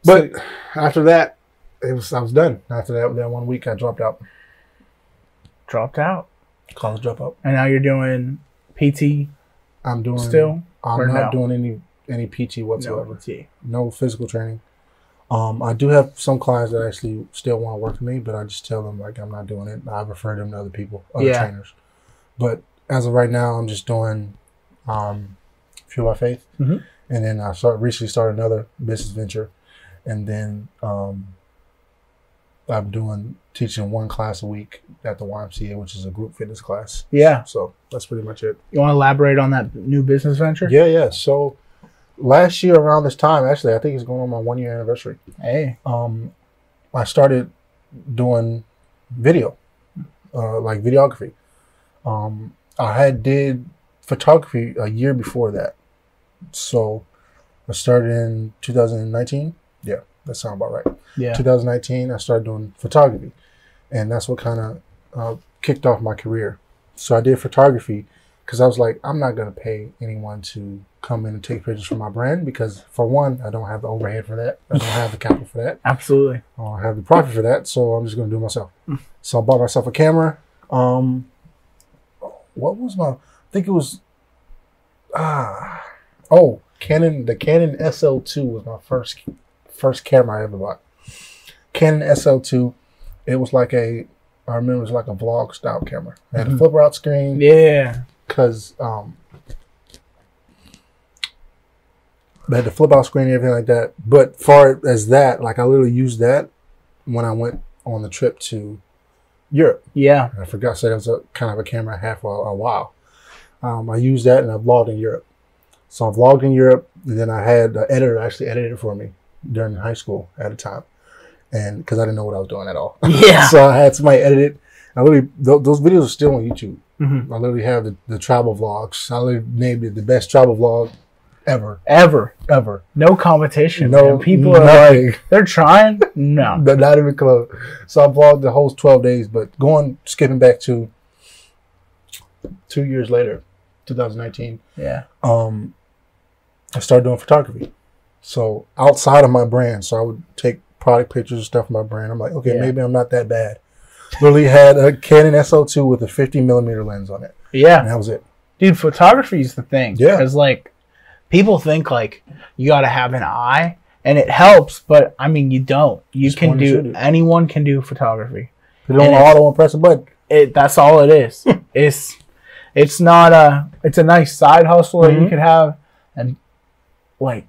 But after that, I was done. After that 1 week, I dropped out. Dropped out. College dropout. And now you're doing PT. I'm doing still. I'm not doing any PT whatsoever. No PT. No physical training. I do have some clients that actually still want to work with me, but I just tell them like I'm not doing it. I refer them to other people, other trainers. But as of right now, I'm just doing Fuel by Faith, and then I recently started another business venture, and then I'm teaching one class a week at the YMCA, which is a group fitness class. Yeah. So that's pretty much it. You want to elaborate on that new business venture? Yeah. So last year around this time, actually, I think it's going on my 1 year anniversary. Hey. I started doing video, like videography. I did photography a year before that. So I started in 2019. Yeah, that sounds about right. Yeah. 2019, I started doing photography. And that's what kind of kicked off my career. So I did photography because I was like, I'm not going to pay anyone to come in and take pictures for my brand because, for one, I don't have the overhead for that. I don't have the capital for that. Absolutely. I don't have the profit for that, so I'm just going to do it myself. So I bought myself a camera. What was my... I think it was... Canon. The Canon SL2 was my first camera I ever bought. Canon SL2. It was like I remember it was like a vlog style camera. It had a flipper out screen. Yeah. Because they had the flip out screen and everything like that. But far as that, like I literally used that when I went on the trip to Europe. Yeah. I forgot to say that was a kind of a camera I had for a while. I used that and I vlogged in Europe. So I vlogged in Europe, and then I had an editor actually edit it for me during high school at a time. And because I didn't know what I was doing at all. Yeah. So I had somebody edit it. I literally, those videos are still on YouTube. I literally have the travel vlogs. I literally named it the best travel vlog ever. Ever. No competition. No, man. People are like, they're trying. No. Not even close. So I vlogged the whole 12 days, but skipping back to 2 years later, 2019. Yeah. I started doing photography. So outside of my brand, so I would take product pictures and stuff from my brand. I'm like, okay, maybe I'm not that bad. Literally had a Canon SL2 with a 50mm lens on it. Yeah. And that was it. Dude, photography is the thing. Yeah. Because, like, people think, like, you got to have an eye, and it helps, but, I mean, you don't. Anyone can do photography. Put it on auto and press a button. That's all it is. It's not it's a nice side hustle that you could have, and, like,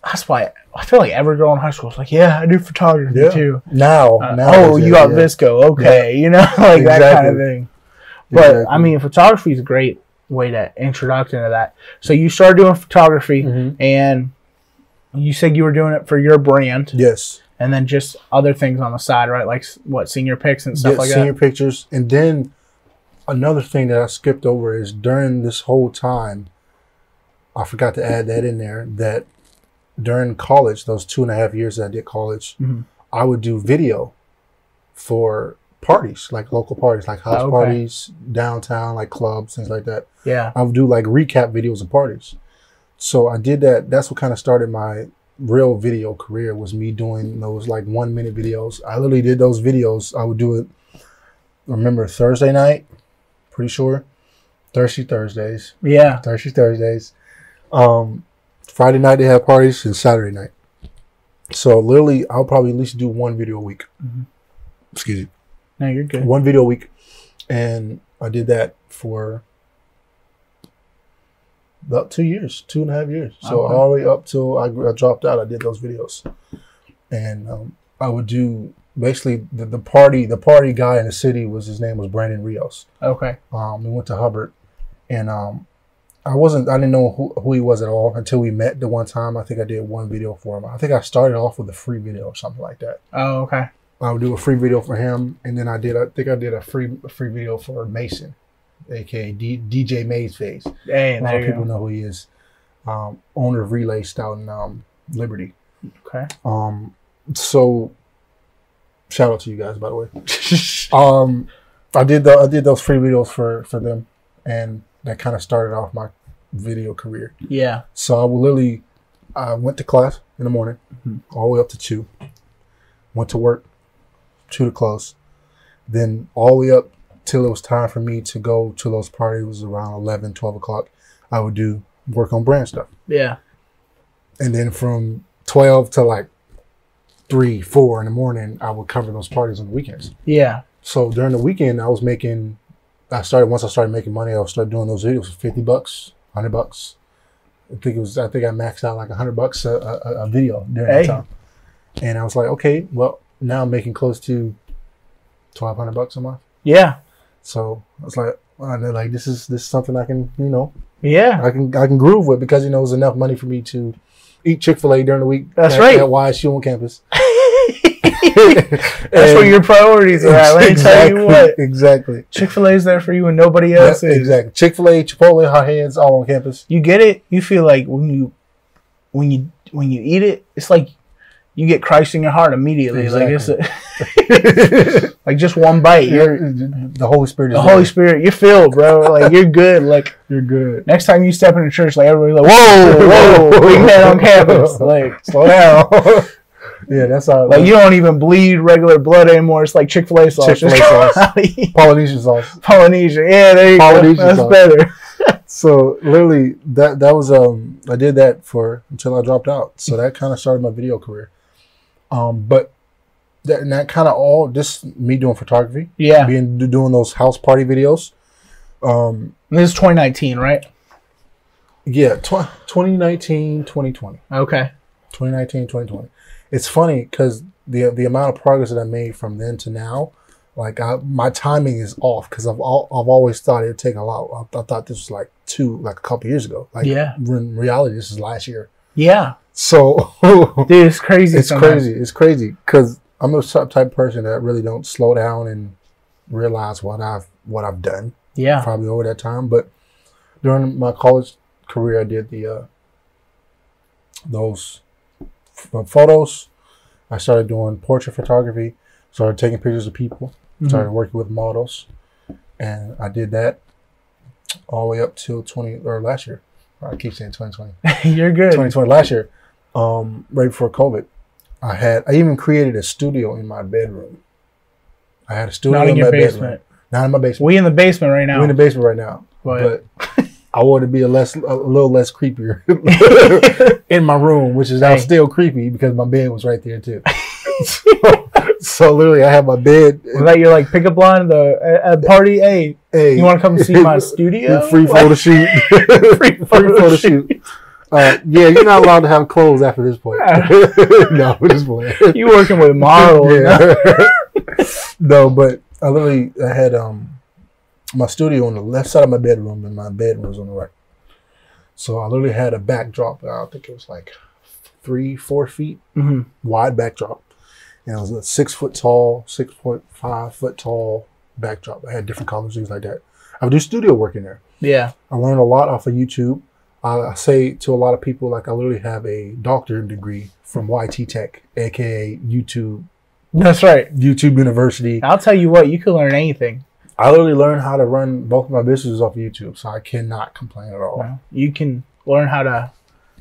that's why I feel like every girl in high school is like, yeah, I do photography too. Now you got Visco, okay, you know, like that kind of thing. But I mean, photography is a great way to introduction to that. So you started doing photography, and you said you were doing it for your brand, yes, and then just other things on the side, right? Like what, senior pics and stuff like that. Senior pictures, and then another thing that I skipped over is during this whole time, I forgot to add that in there that. During college, those 2.5 years that I did college, I would do video for parties, like local parties, like house parties, downtown, like clubs, things like that. Yeah. I would do like recap videos of parties. So I did that. That's what kind of started my real video career, was me doing those like 1 minute videos. I literally did those videos. I would do it, I remember Thursday night, pretty sure. Thirsty Thursdays. Yeah. Thirsty Thursdays. Friday night they have parties, and Saturday night. So literally, I'll probably at least do one video a week. Excuse me. No, you're good. One video a week, and I did that for about 2 years, 2.5 years. So all the way up till I dropped out, I did those videos, and I would do basically the party guy in the city his name was Brandon Rios. Okay. We went to Hubbard, and didn't know who he was at all until we met the one time. I think I did one video for him. I think I started off with a free video or something like that. Oh, okay. I would do a free video for him, and then I think I did a free video for Mason, aka DJ Maze Face. Hey, a lot of people know who he is. Owner of Relay Stout in Liberty. Okay. So shout out to you guys, by the way. I did those free videos for them, and that kind of started off my video career. Yeah. So I went to class in the morning, all the way up to 2. Went to work, 2 to close. Then all the way up till it was time for me to go to those parties. It was around 11, 12 o'clock. I would do work on brand stuff. Yeah. And then from 12 to like 3, 4 in the morning, I would cover those parties on the weekends. Yeah. So during the weekend, once I started making money, I would start doing those videos for $50, $100. I think I maxed out like $100 a video during that time. And I was like, okay, well, now I'm making close to $1,200 a month. Yeah. So I was like, this is something I can, yeah, I can groove with, because, it was enough money for me to eat Chick-fil-A during the week. That's right. At YSU on campus. That's where your priorities are at. Let me tell you what. Exactly. Chick-fil-A is there for you and nobody else is. Exactly. Chick-fil-A, Chipotle, hot hands, all on campus. You get it? You feel like when you eat it, it's like you get Christ in your heart immediately. Exactly. Like it's like just one bite. The Holy Spirit. Holy Spirit, you're filled, bro. Like you're good. Like you're good. Next time you step into church, like everybody's like, whoa, big man on campus. Like slow down. Yeah, that's how. Like you don't even bleed regular blood anymore. It's like Chick-fil-A sauce. Chick-fil-A sauce. Polynesian sauce. Polynesian. Yeah, there you go. That's sauce. Better. So literally, that was I did that until I dropped out. So that kind of started my video career. But that kind of all just me doing photography. Yeah. Doing those house party videos. This is 2019, right? Yeah, 2019, 2020. Okay. 2019, 2020. It's funny because the amount of progress that I made from then to now, like my timing is off, because I've always thought it'd take a lot. I thought this was like a couple years ago. Like, yeah. In reality, this is last year. Yeah. So, dude, it's crazy. It's crazy because I'm the type of person that really don't slow down and realize what I've done. Yeah. Probably over that time, but during my college career, I did those photos. I started doing portrait photography, started taking pictures of people, started working with models, and I did that all the way up till last year. I keep saying 2020. You're good. 2020, last year, right before COVID. I even created a studio in my bedroom. I had a studio in my basement. Not in my basement. We in the basement right now. We're in the basement right now. But I wanted to be a little less creepier in my room, which is now still creepy because my bed was right there too. So literally, I have my bed. Was that your like pickup line at the party? Hey, you want to come see my studio? Free photo shoot. Free photo shoot. Yeah, you're not allowed to have clothes after this point. No, at this point. You working with models? Yeah. No, but I had my studio on the left side of my bedroom, and my bedroom was on the right. So I literally had a backdrop. I think it was like 3-4 feet wide backdrop, and it was a 6 foot tall, 6.5 foot tall backdrop. I had different colors, things like that. I would do studio work in there. Yeah, I learned a lot off of YouTube. I say to a lot of people, like, I literally have a doctorate degree from YT Tech, aka YouTube. That's right, YouTube University. I'll tell you what, you can learn anything. I literally learned how to run both of my businesses off of YouTube, so I cannot complain at all. No, you can learn how to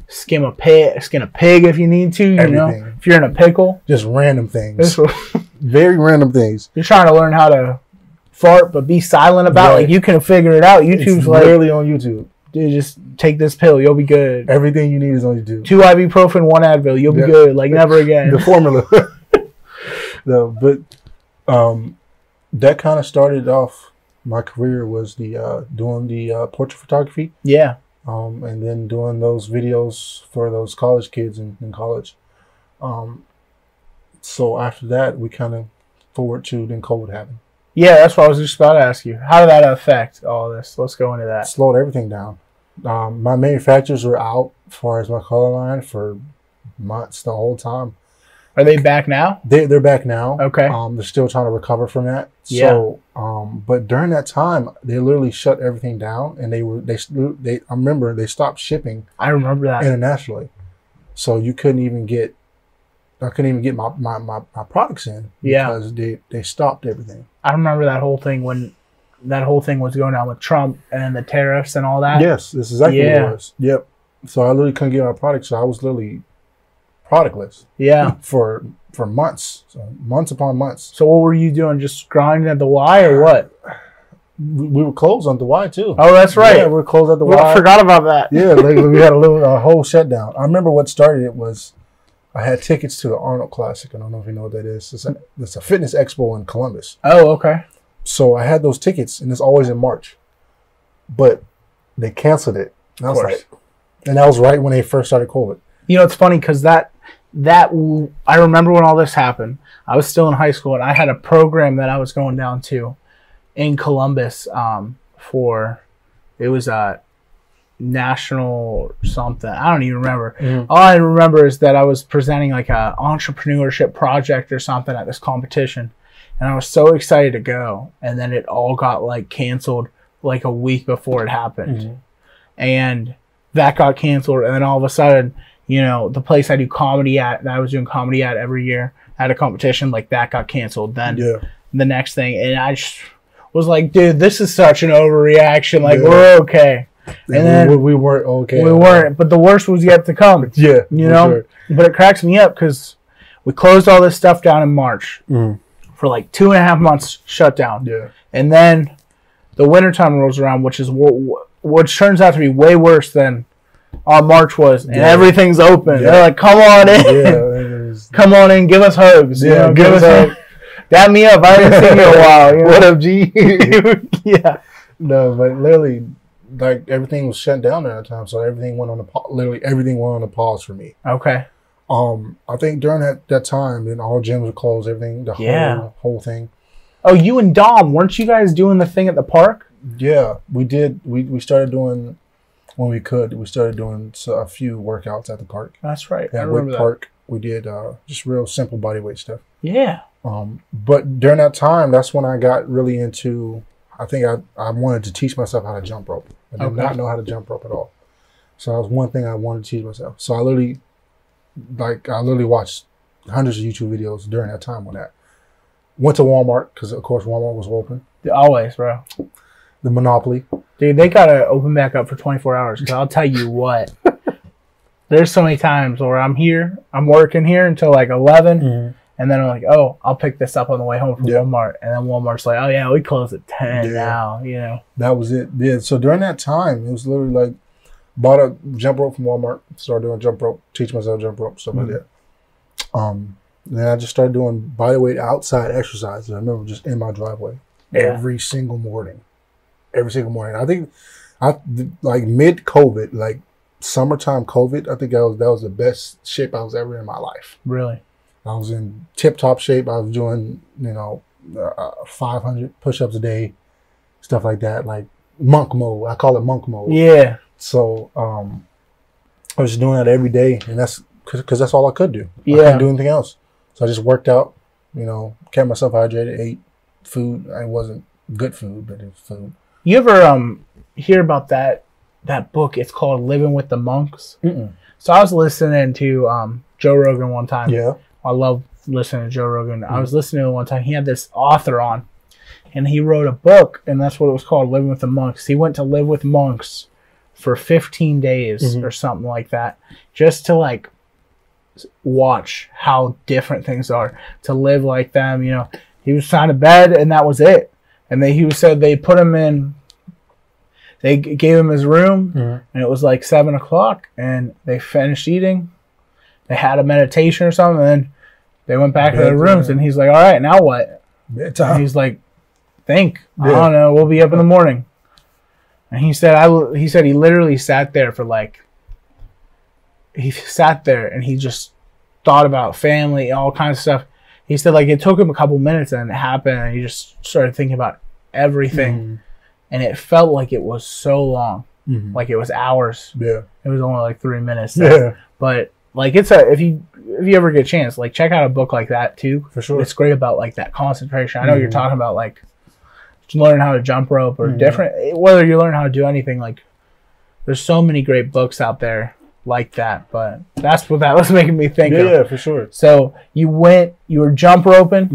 skin a pig if you need to. You know, if you're in a pickle, just random things, very random things. You're trying to learn how to fart, but be silent about. Right. Like you can figure it out. YouTube's literally on YouTube. Dude, just take this pill, you'll be good. Everything you need is on YouTube. 2 ibuprofen, 1 Advil, you'll be good. Like never again. The formula. No, but that kind of started off my career, was doing the portrait photography. Yeah. And then doing those videos for those college kids in college. So after that, we kind of forward to then COVID happened. Yeah, that's what I was just about to ask you. How did that affect all this? Let's go into that. Slowed everything down. My manufacturers were out as far as my color line for months the whole time. Are they back now? They're back now. Okay. They're still trying to recover from that. Yeah. So, but during that time, they literally shut everything down, and I remember they stopped shipping. I remember that internationally. So I couldn't even get my products in because they stopped everything. I remember that whole thing when that whole thing was going on with Trump and the tariffs and all that. Yes, this is exactly what it was. Yep. So I literally couldn't get my products. So I was literally productless. Yeah. For months. So months upon months. So what were you doing? Just grinding at the Y or what? We were closed on the Y too. Oh, that's right. Yeah, we were closed at the Y. I forgot about that. Yeah, we had a whole shutdown. I remember what started it was I had tickets to the Arnold Classic. I don't know if you know what that is. It's a fitness expo in Columbus. Oh, okay. So I had those tickets, and it's always in March. But they canceled it. And that was right when they first started COVID. You know, it's funny because that I remember when all this happened. I was still in high school, and I had a program that I was going down to in Columbus for, it was a national something. I don't even remember. Mm-hmm. All I remember is that I was presenting like a entrepreneurship project or something at this competition, and I was so excited to go, and then it all got like canceled like a week before it happened. Mm-hmm. And that got canceled, and then all of a sudden, you know, the place I do comedy at, that I was doing comedy at every year, at a competition, like that got canceled. Then the next thing, and I just was like, dude, this is such an overreaction. Like, we're okay. And then we weren't okay. We weren't, but the worst was yet to come. Yeah, you know. Sure. But it cracks me up because we closed all this stuff down in March for like 2.5 months shut down. Yeah, and then the wintertime rolls around, which turns out to be way worse than March was, and everything's open. Yeah. They're like, come on in, come on in, give us hugs. Yeah, you know, give us hugs. Dab me up. I haven't seen you in a while. You know? What up, G? Yeah. No, but literally, like everything was shut down at that time, so everything went on everything went on a pause for me. Okay. I think during that time, then all gyms were closed. Everything, the whole thing. Oh, you and Dom, weren't you guys doing the thing at the park? Yeah, we did. We started doing when we could. We started doing a few workouts at the park. That's right. At Wick Park, we did just real simple bodyweight stuff. Yeah. But during that time, that's when I got really into. I think I wanted to teach myself how to jump rope. I did not know how to jump rope at all. So that was one thing I wanted to teach myself. So I literally watched hundreds of YouTube videos during that time on that. Went to Walmart because of course Walmart was open. Always, bro. The Monopoly. Dude, they gotta open back up for 24 hours. Cause I'll tell you what. There's so many times where I'm working here until like 11. And then I'm like, oh, I'll pick this up on the way home from Walmart. And then Walmart's like, oh, yeah, we close at 10 now, you know. That was it. Yeah. So during that time, it was literally like, bought a jump rope from Walmart, started doing jump rope, teach myself jump rope, stuff like that. Then I just started doing bodyweight outside exercises. I remember just in my driveway every single morning. I think like mid-COVID, like summertime COVID, I think that was the best shape I was ever in my life. Really? I was in tip-top shape. I was doing, 500 push-ups a day, stuff like that, like monk mode. I call it monk mode. Yeah. So I was just doing that every day, and that's because that's all I could do. Yeah. I couldn't do anything else. So I just worked out, kept myself hydrated, ate food. It wasn't good food, but it was food. You ever hear about that book? It's called Living with the Monks. So I was listening to Joe Rogan one time. Yeah. I love listening to Joe Rogan. I was listening to him one time. He had this author on, and he wrote a book, and that's what it was called, Living with the Monks. He went to live with monks for 15 days or something like that, just to like watch how different things are, to live like them. He was trying to bed, and that was it. And he said they put him in. They gave him his room, and it was like 7 o'clock, and they finished eating. They had a meditation or something, and then they went back to their rooms, and he's like, all right, now what? Bedtime. And he's like, think. I don't know. We'll be up in the morning. And he said he literally sat there for he sat there, and he just thought about family, all kinds of stuff. He said it took him a couple minutes, and it happened, and he just started thinking about everything. And it felt like it was so long. Like it was hours. Yeah. It was only like 3 minutes. Yeah. But like if you ever get a chance, like check out a book like that too. For sure. It's great about like that concentration. I know you're talking about like learning how to jump rope or different, whether you learn how to do anything, like there's so many great books out there like that, but that's what that was making me think of. Yeah, for sure. So you were jump roping,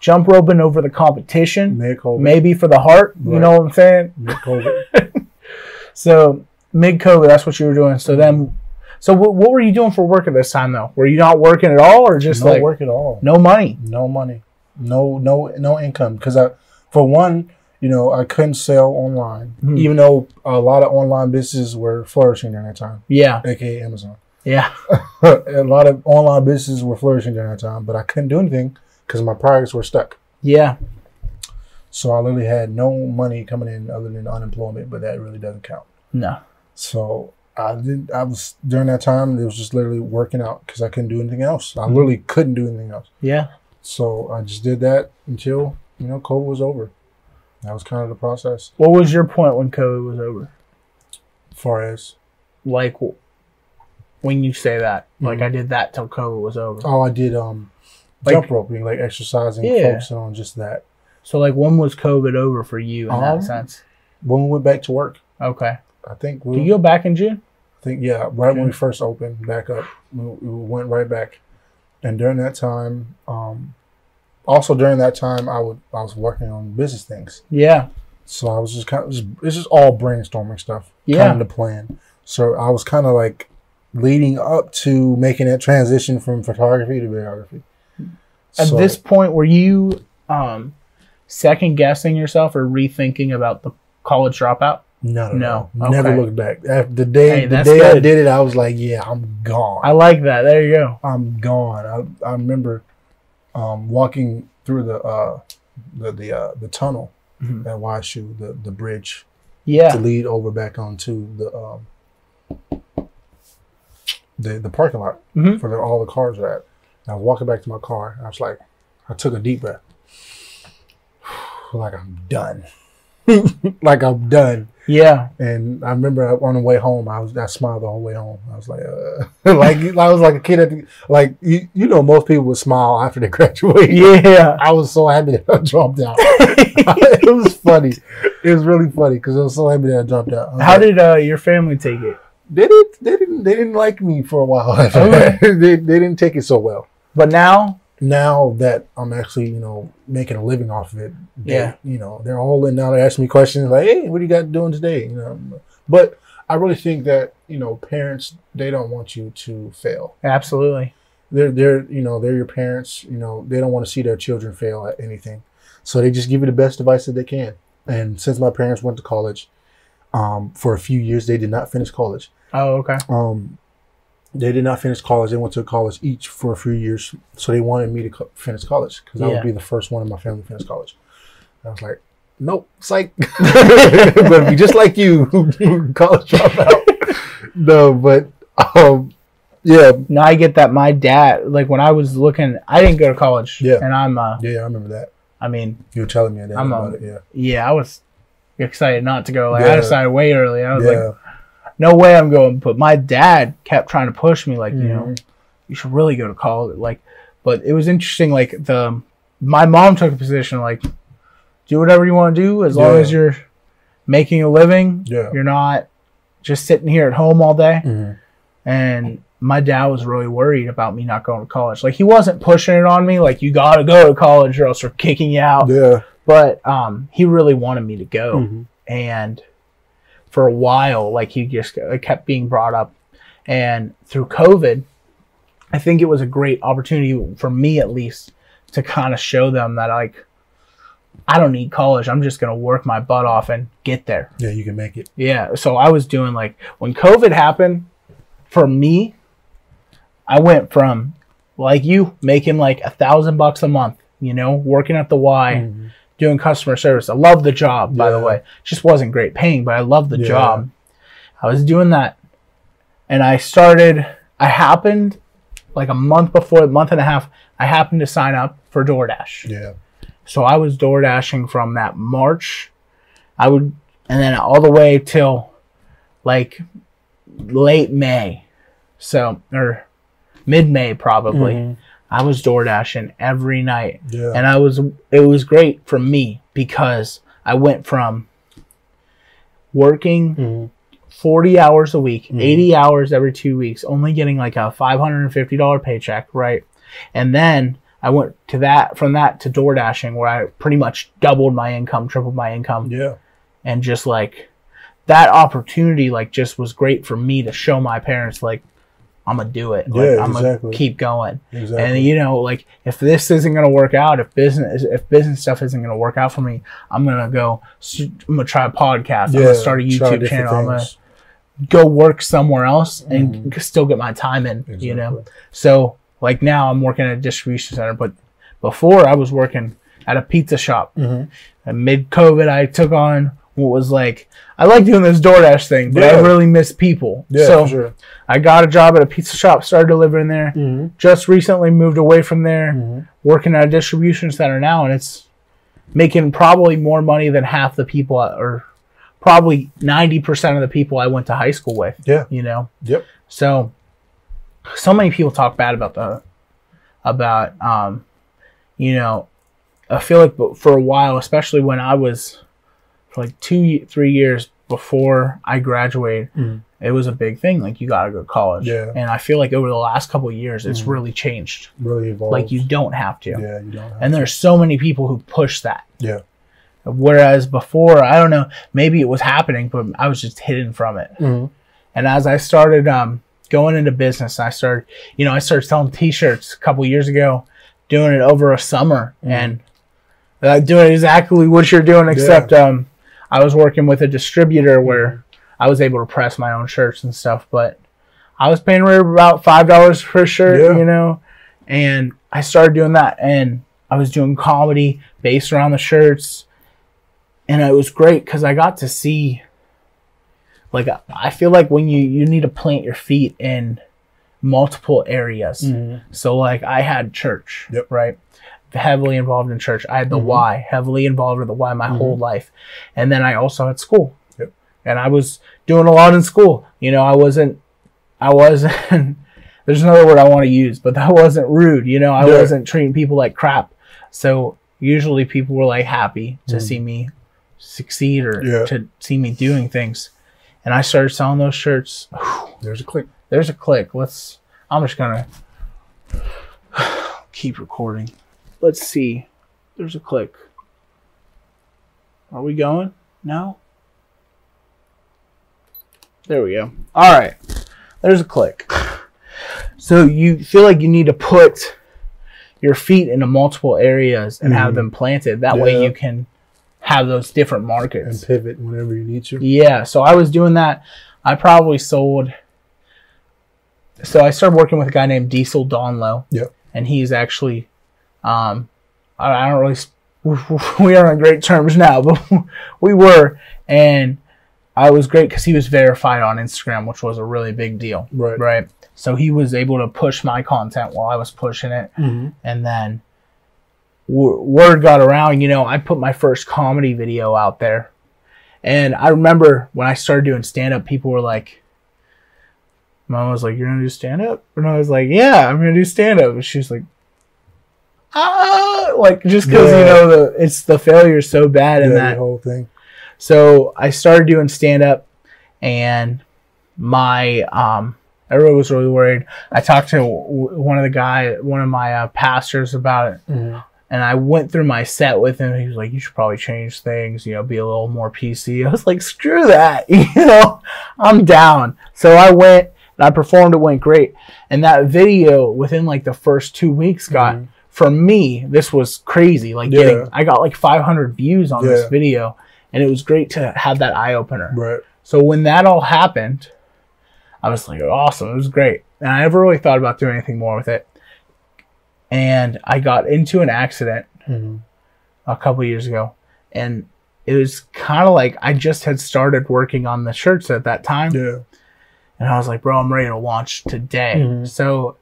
jump roping over the competition, maybe for the heart, you know what I'm saying? Mid-COVID. So mid-COVID, that's what you were doing. So then, what were you doing for work at this time though? Were you not working at all, or just no work at all? No money? No money. No income. Because for one, I couldn't sell online, even though a lot of online businesses were flourishing during that time. Yeah. AKA Amazon. Yeah. A lot of online businesses were flourishing during that time, but I couldn't do anything because my products were stuck. Yeah. So I literally had no money coming in other than unemployment, but that really doesn't count. No. So I was during that time, it was just literally working out because I couldn't do anything else. I literally couldn't do anything else. Yeah. So I just did that until, COVID was over. That was kind of the process. What was your point when COVID was over? As far as? Like, when you say that, like I did that till COVID was over. Oh, I did jump roping, like exercising, focusing on just that. So, like, when was COVID over for you in that sense? When we went back to work. Okay. I think Did you go back in June? I think, yeah, right when we first opened back up. We went right back. And during that time, also during that time, I was working on business things. Yeah. So I was just it's just all brainstorming stuff. Yeah. Kind of the plan. So I was kind of like leading up to making that transition from photography to videography. At this point, were you second guessing yourself or rethinking about the college dropout? No. Okay. Never looked back. The day I did it, I was like, yeah, I'm gone. I like that. There you go. I'm gone. I remember walking through the tunnel at YSU, the bridge, to lead over back onto the parking lot for all the cars are at. And I was walking back to my car. And I was like, I took a deep breath, like I'm done, like I'm done. Yeah. And I remember on the way home, I smiled the whole way home. I was like, like I was like a kid like most people would smile after they graduate. Yeah. I was so happy that I dropped out. It was funny. It was really funny because I was so happy that I dropped out. How did your family take it? They didn't like me for a while. Okay. they didn't take it so well. But now that I'm actually, making a living off of it, they're all in now. They're asking me questions like, "Hey, what are you got doing today?" But I really think that parents, they don't want you to fail. Absolutely. They're your parents. They don't want to see their children fail at anything, so they just give you the best advice that they can. And since my parents went to college, for a few years they did not finish college. Oh, okay. They did not finish college. They went to college each for a few years. So they wanted me to finish college because I would be the first one in my family to finish college. I was like, nope, psych. But be just like you, college dropout. No, but yeah. No, I get that. My dad, like when I was looking, I didn't go to college. Yeah. And I'm yeah, I remember that. I mean, you were telling me that about it. Yeah. Yeah, I was excited not to go. Like I decided way early. I was like, no way I'm going. But my dad kept trying to push me, like, you should really go to college. Like, but it was interesting. Like my mom took a position, like, do whatever you want to do as long as you're making a living. Yeah. You're not just sitting here at home all day. Mm-hmm. And my dad was really worried about me not going to college. Like, he wasn't pushing it on me, like, you got to go to college or else we're kicking you out. Yeah. But he really wanted me to go. Mm-hmm. And for a while, like, he just kept being brought up. And through COVID, I think it was a great opportunity for me, at least, to kind of show them that, like, I don't need college. I'm just going to work my butt off and get there. Yeah, you can make it. Yeah. So I was doing, like, when COVID happened, for me, I went from, like you, making like $1,000 a month, working at the Y, doing customer service. I love the job, by the way. It just wasn't great paying, but I loved the job. I was doing that. And I happened, like a month and a half, I happened to sign up for DoorDash. Yeah. So I was DoorDashing from that March. And then all the way till like late May, so or mid-May probably. I was door dashing every night, and it was great for me because I went from working 40 hours a week, 80 hours every 2 weeks, only getting like a $550 paycheck, right? And then I went to from that to door dashing, where I pretty much doubled my income, tripled my income, and just like that opportunity, like just was great for me to show my parents, like, I'm gonna do it. Like, I'm gonna keep going. And you know, like if this isn't gonna work out, if business stuff isn't gonna work out for me, I'm gonna try a podcast. I'm gonna start a YouTube channel. I'm gonna go work somewhere else and still get my time in. You know, so like now I'm working at a distribution center, but before I was working at a pizza shop. And mid-COVID, I took on what was like, I like doing this DoorDash thing, but I really miss people. So I got a job at a pizza shop, started delivering there. Just recently moved away from there, working at a distribution center now, and it's making probably more money than half the people, or probably 90% of the people I went to high school with. You know? So many people talk bad about you know, I feel like for a while, especially when I was for like 2-3 years before I graduated, it was a big thing. Like, you got to go to college. And I feel like over the last couple of years, it's really changed. Really evolved. Like, you don't have to. You don't have and there's so many people who push that. Whereas before, I don't know, maybe it was happening, but I was just hidden from it. And as I started going into business, I started selling T-shirts a couple years ago, doing it over a summer, and doing exactly what you're doing, except I was working with a distributor where I was able to press my own shirts and stuff, but I was paying about $5 per shirt, you know, and I started doing that, and I was doing comedy based around the shirts, and it was great because I got to see, like, I feel like when you need to plant your feet in multiple areas. So like I had church, right? Heavily involved in church. I had the Y, heavily involved with the Y my whole life. And then I also had school. And I was doing a lot in school. You know, I wasn't there's another word I want to use, but that wasn't rude. You know, I wasn't treating people like crap. So usually people were like happy to see me succeed or to see me doing things. And I started selling those shirts. There's a click. I'm just gonna keep recording. Let's see. There's a click. Are we going? No? There we go. All right. There's a click. So you feel like you need to put your feet into multiple areas and have them planted. That way you can have those different markets. And pivot whenever you need to. Yeah. So I was doing that. I probably sold... So I started working with a guy named Diesel Donlow. And he's actually... I don't really... We are on great terms now, but we were. And I was great because he was verified on Instagram, which was a really big deal. Right. So he was able to push my content while I was pushing it. And then word got around, you know, I put my first comedy video out there. And I remember when I started doing stand-up, people were like, Mom was like, "You're going to do stand-up?" And I was like, "Yeah, I'm going to do stand-up." And she was like, like, just because, you know, it's the failure so bad in that whole thing. So I started doing stand-up, and my everyone was really worried. I talked to one of my pastors about it, and I went through my set with him. He was like, "You should probably change things, you know, be a little more PC." I was like, "Screw that, you know, I'm down." So I went and I performed. It went great, and that video within like the first 2 weeks got. For me, this was crazy. Like I got like 500 views on this video, and it was great to have that eye opener. So when that all happened, I was like, awesome. It was great. And I never really thought about doing anything more with it. And I got into an accident a couple years ago, and it was kind of like I just had started working on the shirts at that time. And I was like, bro, I'm ready to launch today. So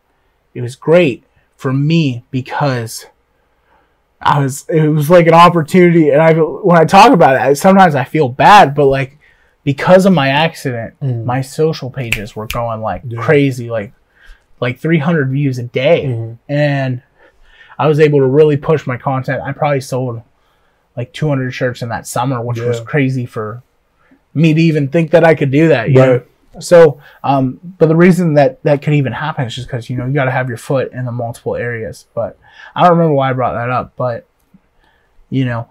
it was great for me because it was like an opportunity. And when I talk about it, sometimes I feel bad, but like because of my accident, my social pages were going like crazy, like 300 views a day. And I was able to really push my content. I probably sold like 200 shirts in that summer, which was crazy for me to even think that I could do that. You know? So, but the reason that could even happen is just because, you know, you got to have your foot in the multiple areas. But I don't remember why I brought that up. But, you know,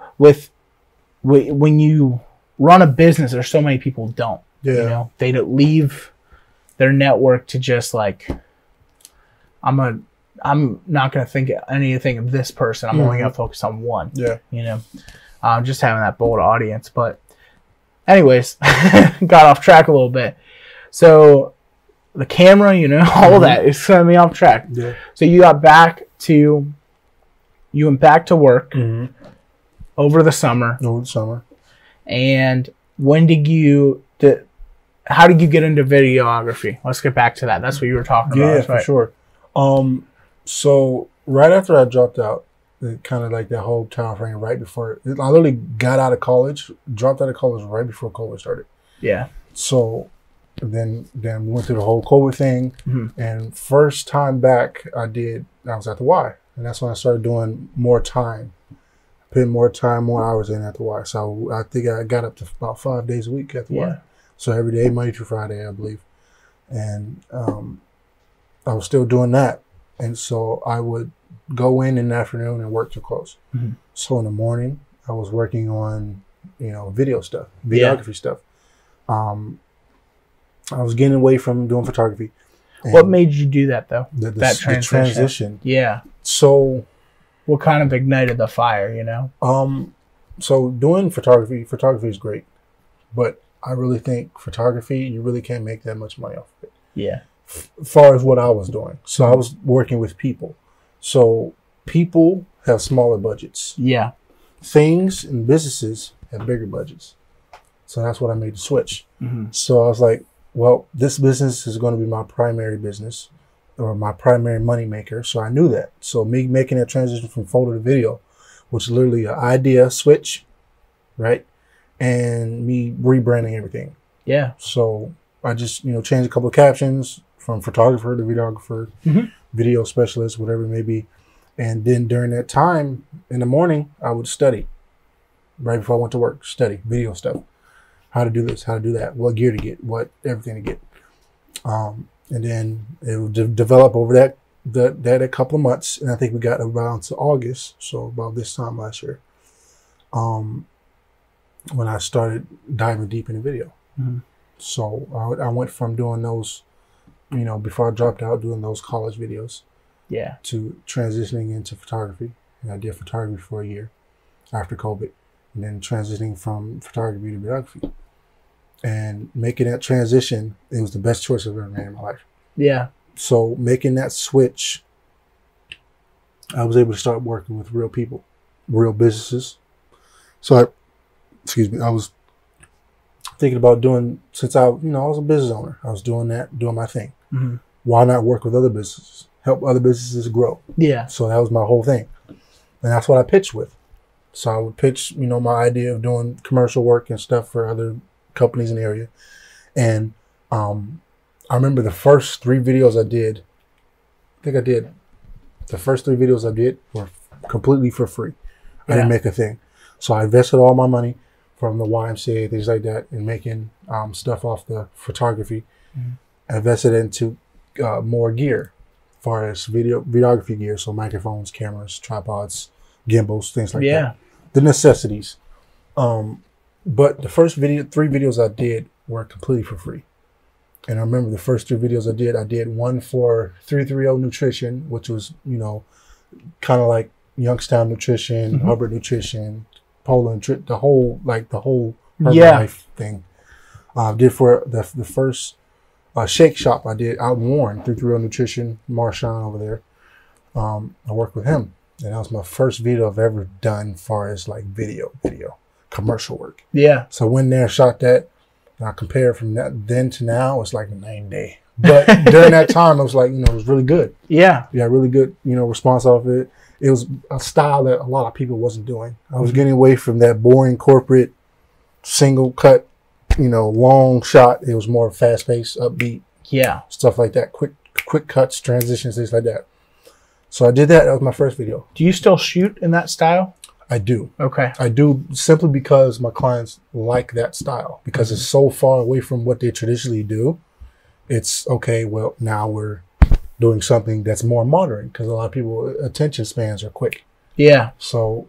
when you run a business, there's so many people don't. You know, they don't leave their network to just like, I'm not going to think anything of this person. I'm only going to focus on one. You know, just having that bold audience. But anyways, got off track a little bit. So the camera, you know, all of that is sending me off track. So you went back to work over the summer. And when how did you get into videography? Let's get back to that. That's what you were talking about. Yeah, for sure. So right after I dropped out, kind of like that whole time frame right before, I literally got out of college, dropped out of college right before COVID started. So then we went through the whole COVID thing. And first time back I was at the Y. And that's when I started doing more time. Putting more time, more hours in at the Y. So I think I got up to about 5 days a week at the Y. So every day, Monday through Friday, I believe. And I was still doing that. And so I would go in the afternoon and work till close. So in the morning, I was working on, you know, video stuff, videography stuff. I was getting away from doing photography. What made you do that, though? The transition. So what kind of ignited the fire, you know? So doing photography is great. But I really think photography, you really can't make that much money off of it. As far as what I was doing. So I was working with people. So people have smaller budgets. Things and businesses have bigger budgets. So that's what I made the switch. So I was like, well, this business is going to be my primary business or my primary money maker. So I knew that. So me making that transition from photo to video, which is literally an idea switch, right? And me rebranding everything. So I just, you know, changed a couple of captions from photographer to videographer, video specialist, whatever it may be. And then during that time in the morning, I would study right before I went to work, study video stuff, how to do this, how to do that, what gear to get, what everything to get. And then it would develop over that a couple of months. And I think we got around to August. So about this time last year, when I started diving deep into video. So I went from doing those, you know, before I dropped out, doing those college videos, to transitioning into photography. And I did photography for a year after COVID, and then transitioning from photography to videography. And making that transition, it was the best choice I've ever made in my life. So making that switch, I was able to start working with real people, real businesses. So I was thinking about doing, since I was a business owner, I was doing my thing. Why not work with other businesses, help other businesses grow? So that was my whole thing. And that's what I pitched with. So I would pitch, you know, my idea of doing commercial work and stuff for other companies in the area. And I remember the first 3 videos I did, the first 3 videos I did were completely for free. I didn't make a thing. So I invested all my money from the YMCA, things like that, and making stuff off the photography. I invested into more gear, as far as videography gear, so microphones, cameras, tripods, gimbals, things like that. The necessities. But the first 3 videos I did were completely for free. And I remember the first 3 videos I did one for 330 Nutrition, which was, you know, kind of like Youngstown Nutrition, Hubbard Nutrition, Poland, the whole Herbalife thing. Did for the first shake shop I did out in Warren, 330 Nutrition, Marshawn over there. I worked with him, and that was my first video I've ever done as far as like video commercial work. So I went there, shot that, and I compared from that then to now, it's like a 9-day. But during that time, I was like, you know, it was really good. Really good, you know, response off of it. It was a style that a lot of people wasn't doing. I was getting away from that boring corporate single cut long shot. It was more fast paced, upbeat. Yeah. Stuff like that. Quick cuts, transitions, things like that. So I did that. That was my first video. Do you still shoot in that style? I do. Okay. I do, simply because my clients like that style, because it's so far away from what they traditionally do. It's okay. Well, now we're doing something that's more modern, because a lot of people attention spans are quick. Yeah. So,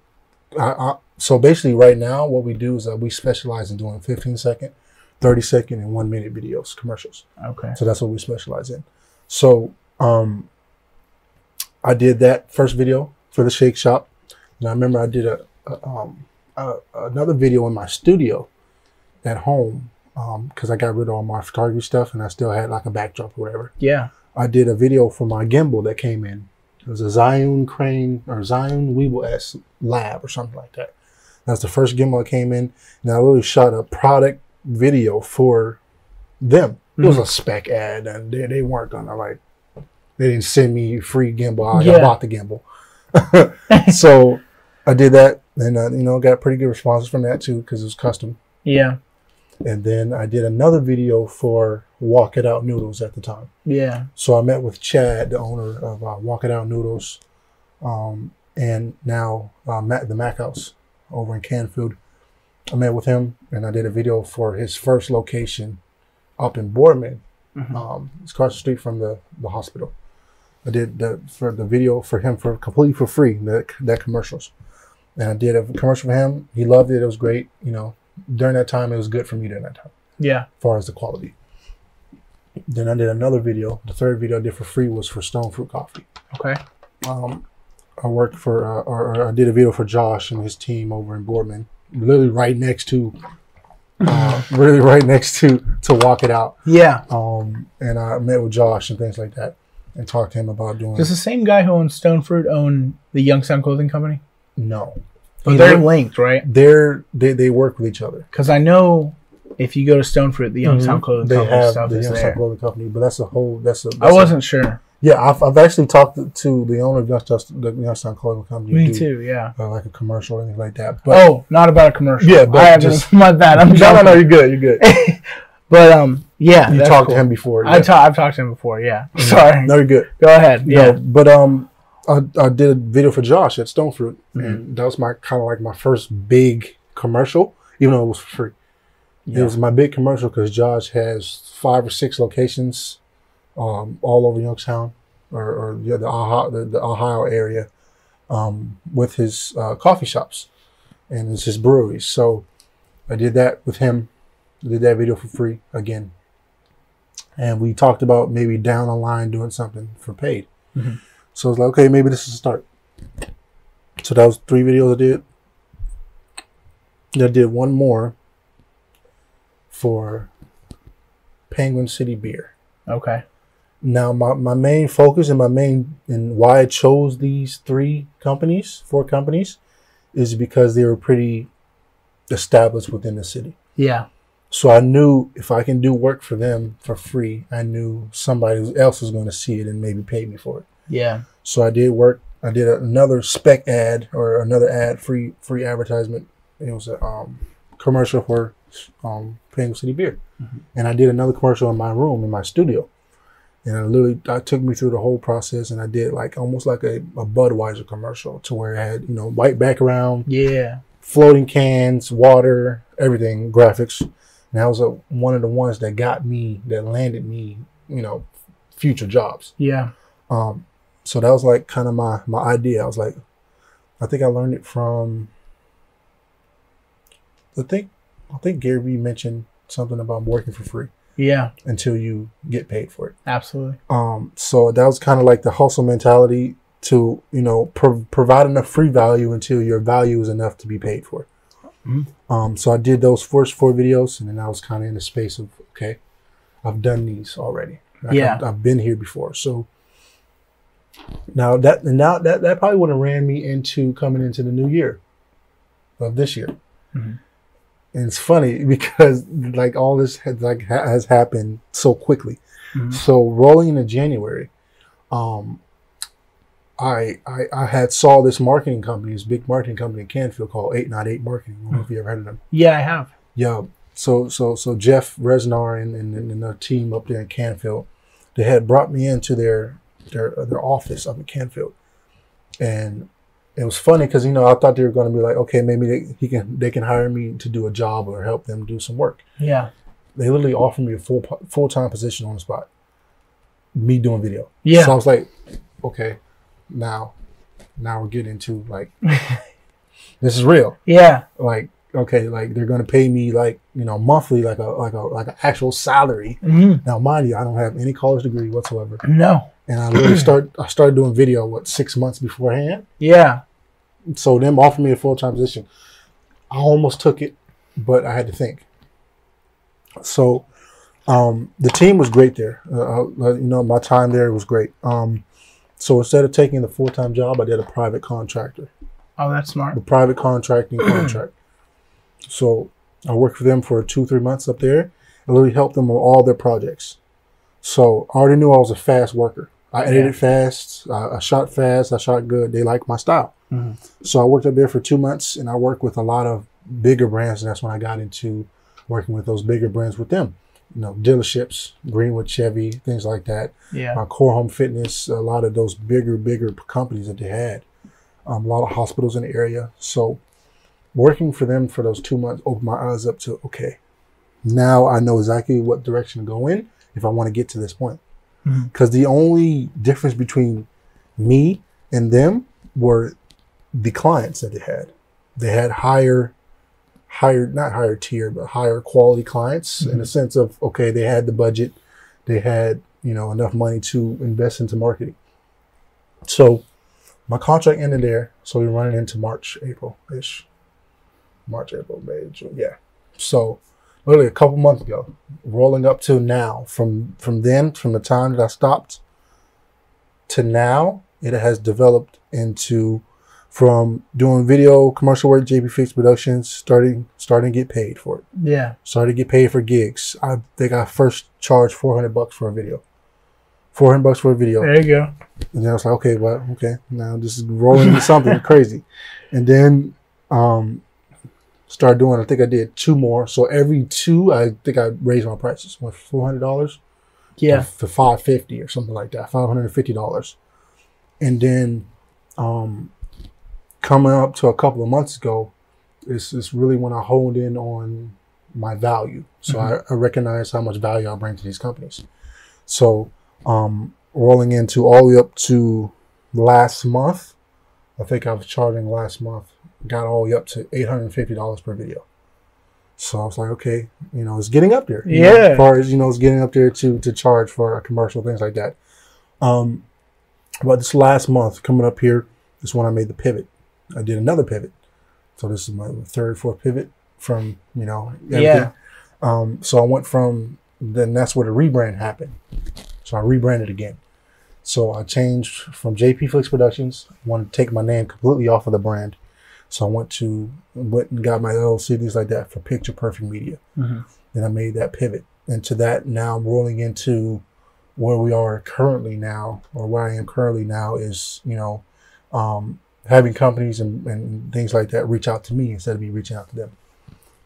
so basically, right now, what we do is that we specialize in doing 15-second, 30-second, and 1-minute videos, commercials. Okay. So that's what we specialize in. So, I did that first video for the Shake Shop, and I remember I did another video in my studio at home, because I got rid of all my photography stuff, and I still had like a backdrop or whatever. Yeah. I did a video for my gimbal that came in. It was a Zion Crane or Zion Weeble S Lab or something like that. That's the first gimbal that came in, and I literally shot a product video for them. It was a spec ad, and they weren't gonna they didn't send me free gimbal. I bought the gimbal. So I did that, and got pretty good responses from that too, because it was custom. Yeah. And then I did another video for Walk It Out Noodles at the time. Yeah. So I met with Chad, the owner of Walk It Out Noodles, and now the Mac House over in Canfield. I met with him, and I did a video for his first location up in Boardman. It's across the street from the hospital. I did the video for him completely for free, that commercials. And I did a commercial for him. He loved it. It was great. During that time, it was good for me during that time. Yeah. As far as the quality. Then I did another video. The third video I did for free was for Stone Fruit Coffee. Okay. I worked for, or I did a video for Josh and his team over in Boardman, literally right next to, to Walk It Out. Yeah. And I met with Josh and things like that, and talked to him about doing. Does the same guy who owns Stone Fruit own the Youngstown Clothing Company? No. But they're linked, right? They work with each other. Because I know if you go to Stone Fruit, the Youngstown Clothing Company stuff is there. Youngstown Clothing Company, but that's I wasn't sure. Yeah, I've actually talked to the owner of the Youngstown Clothing Company. Me too, yeah. Like a commercial or anything like that. But, not about a commercial. Yeah, but my bad. No, you're good. You're good. But yeah, you talked to him before. Yeah. I've talked to him before. Yeah. Sorry. No, you're good. Go ahead. Yeah. No, but I did a video for Josh at Stone Fruit, and that was my kind of like my first big commercial, even though it was free. Yeah. It was my big commercial because Josh has 5 or 6 locations, all over Youngstown or the Ohio area, with his coffee shops and it's his breweries. So I did that with him. I did that video for free again, and we talked about maybe down the line doing something for paid. So I was like, okay, maybe this is a start. So that was 3 videos I did. I did one more for Penguin City Beer. Okay. Now my main focus and why I chose these 4 companies, is because they were pretty established within the city. Yeah. So I knew if I can do work for them for free, I knew somebody else was going to see it and maybe pay me for it. Yeah. So I did work. I did another spec ad or another ad, free advertisement. It was a commercial for Penguin City Beer, and I did another commercial in my room in my studio. And I took me through the whole process, and I did almost like a Budweiser commercial, to where it had white background, floating cans, water, everything, graphics. And that was one of the ones that landed me, future jobs. Yeah. So that was kind of my idea. I was like, I think I learned it from, I think Gary Vee mentioned something about working for free. Yeah. Until you get paid for it. Absolutely. So that was kind of like the hustle mentality to, provide enough free value until your value is enough to be paid for. So I did those first 4 videos, and then I was kind of in the space of, okay, I've done these already. I've been here before. So now that probably would have ran me into coming into the new year of this year. And it's funny because all this has happened so quickly. So rolling into January, I had saw this marketing company, this big marketing company in Canfield called 898 Marketing. I don't know if you ever heard of them. Yeah, I have. Yeah. So Jeff Resnar and their team up there in Canfield, they had brought me into their office up in Canfield, and it was funny because I thought they were going to be like, okay, maybe they can hire me to do a job or help them do some work. Yeah. They literally offered me a full-time position on the spot. Me doing video. Yeah. So I was like, okay, now we're getting into like this is real. Yeah. Like, okay, like they're gonna pay me like, monthly, like an actual salary. Mm-hmm. Now, mind you, I don't have any college degree whatsoever. No. And I literally started doing video 6 months beforehand. Yeah. So them offering me a full-time position. I almost took it, but I had to think. So the team was great there. My time there was great. So instead of taking the full-time job, I did a private contractor. Oh, that's smart. The private contracting contract. So I worked for them for 2-3 months up there and really helped them on all their projects. So I already knew I was a fast worker. I edited fast. I shot fast. I shot good. They liked my style. Mm-hmm. So I worked up there for 2 months, and I worked with a lot of bigger brands, and that's when I got into working with those bigger brands with them. Dealerships, Greenwood, Chevy, things like that. Yeah. Core Home Fitness, a lot of those bigger companies that they had. A lot of hospitals in the area. So working for them for those 2 months opened my eyes up to, okay, now I know exactly what direction to go in if I want to get to this point. Because the only difference between me and them were the clients that they had. They had not higher tier, but higher quality clients in the sense of, okay, they had the budget, they had, enough money to invest into marketing. So my contract ended there. So we're running into March, April-ish. March, April, May, June. Yeah. So literally a couple months ago, rolling up to now, from the time that I stopped to now, it has developed into from doing video commercial work, JP Fix Productions, starting to get paid for it. Yeah. Started to get paid for gigs. I think I first charged $400 for a video. $400 for a video. There you go. And then I was like, okay, now this is rolling into something crazy. And then started doing, I think I did 2 more. So every 2, I think I raised my prices. Went from $400 to $550 or something like that, $550. And then coming up to a couple of months ago, it's really when I honed in on my value. So I recognize how much value I bring to these companies. So rolling into all the way up to last month, I think I was charging last month, got all the way up to $850 per video. So I was like, okay, it's getting up there. As far as, it's getting up there to charge for a commercial, things like that. But this last month coming up here is when I made the pivot. I did another pivot. So this is my 3rd, 4th pivot from, everything. Yeah. So I went from, then that's where the rebrand happened. So I rebranded again. So I changed from JP Flicks Productions. I wanted to take my name completely off of the brand. So I went and got my LLC, things like that for Picture Perfect Media. Then I made that pivot. And to that, now I'm rolling into where we are currently now, or where I am currently now is, having companies and things like that reach out to me instead of me reaching out to them.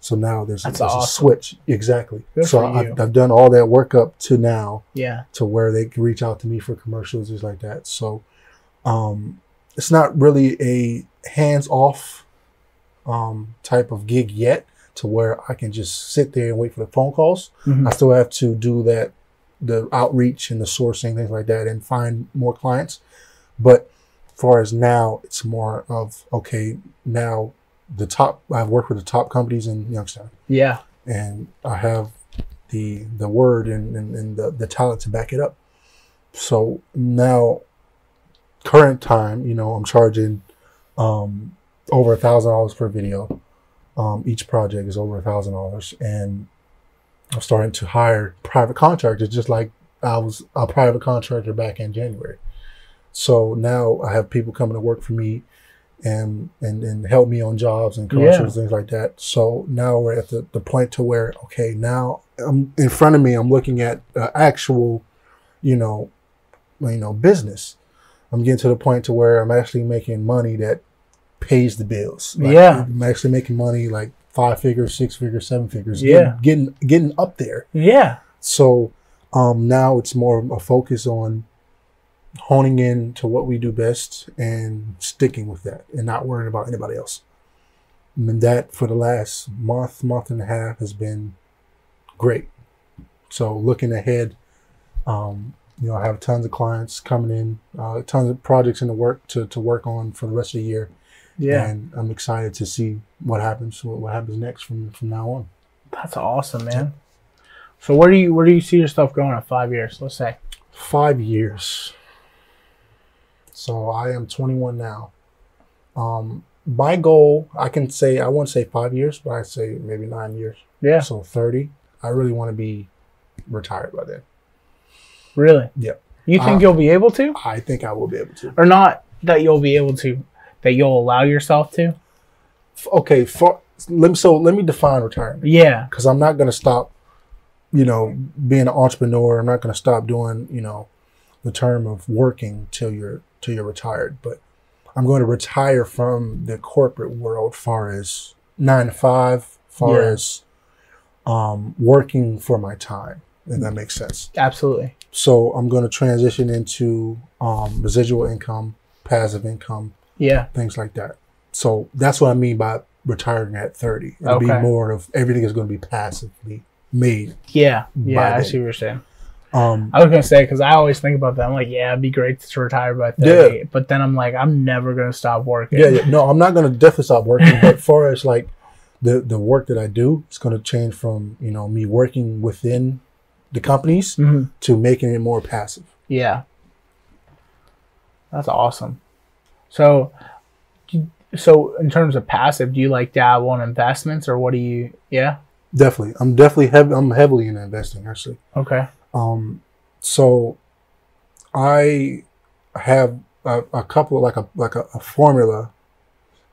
So now there's a switch. Exactly. Good so I've done all that work up to now. Yeah. To where they can reach out to me for commercials, things like that. So it's not really a hands-off type of gig yet to where I can just sit there and wait for the phone calls. I still have to do the outreach and the sourcing, things like that, and find more clients. But as far as now, it's more of, okay, now I've worked with the top companies in Youngstown. Yeah. And I have the word and the talent to back it up. So now, current time, I'm charging over $1,000 per video. Each project is over $1,000, and I'm starting to hire private contractors, just like I was a private contractor back in January. So now I have people coming to work for me and help me on jobs and commercials, things like that. So now we're at the point to where, okay, now in front of me, I'm looking at actual, business. I'm getting to the point to where I'm actually making money that pays the bills. I'm actually making money like 5 figures, 6 figures, 7 figures. Yeah. Getting up there. Yeah. So now it's more of a focus on honing in to what we do best and sticking with that and not worrying about anybody else. And that for the last month and a half has been great. So looking ahead, I have tons of clients coming in, tons of projects in the work to work on for the rest of the year. Yeah. And I'm excited to see what happens next from now on. That's awesome, man. So where do you see yourself going in 5 years, let's say? 5 years. So I am 21 now. My goal, I won't say 5 years, but I say maybe 9 years. Yeah. So 30. I really want to be retired by then. Really? Yeah. You think you'll be able to? I think I will be able to. Or not that you'll be able to, that you'll allow yourself to? Okay. Let me define retirement. Yeah. Because I'm not going to stop, being an entrepreneur. I'm not going to stop doing, the term of working till you're retired. But I'm going to retire from the corporate world, far as 9 to 5, as working for my time, if that makes sense. Absolutely. So I'm going to transition into residual income, passive income, things like that. So that's what I mean by retiring at 30. It'll be more of everything is going to be passively made. Yeah, I see what you're saying. I was going to say, because I always think about that. I'm like, it'd be great to retire by 30. Yeah. But then I'm like, I'm never going to stop working. Yeah. No, I'm not going to definitely stop working. But as far as like the work that I do, it's going to change from, me working within the companies to making it more passive. Yeah. That's awesome. So in terms of passive, do you like dabble in investments, or what do you, Definitely. I'm heavily in investing, actually. Okay. So I have a couple, like a formula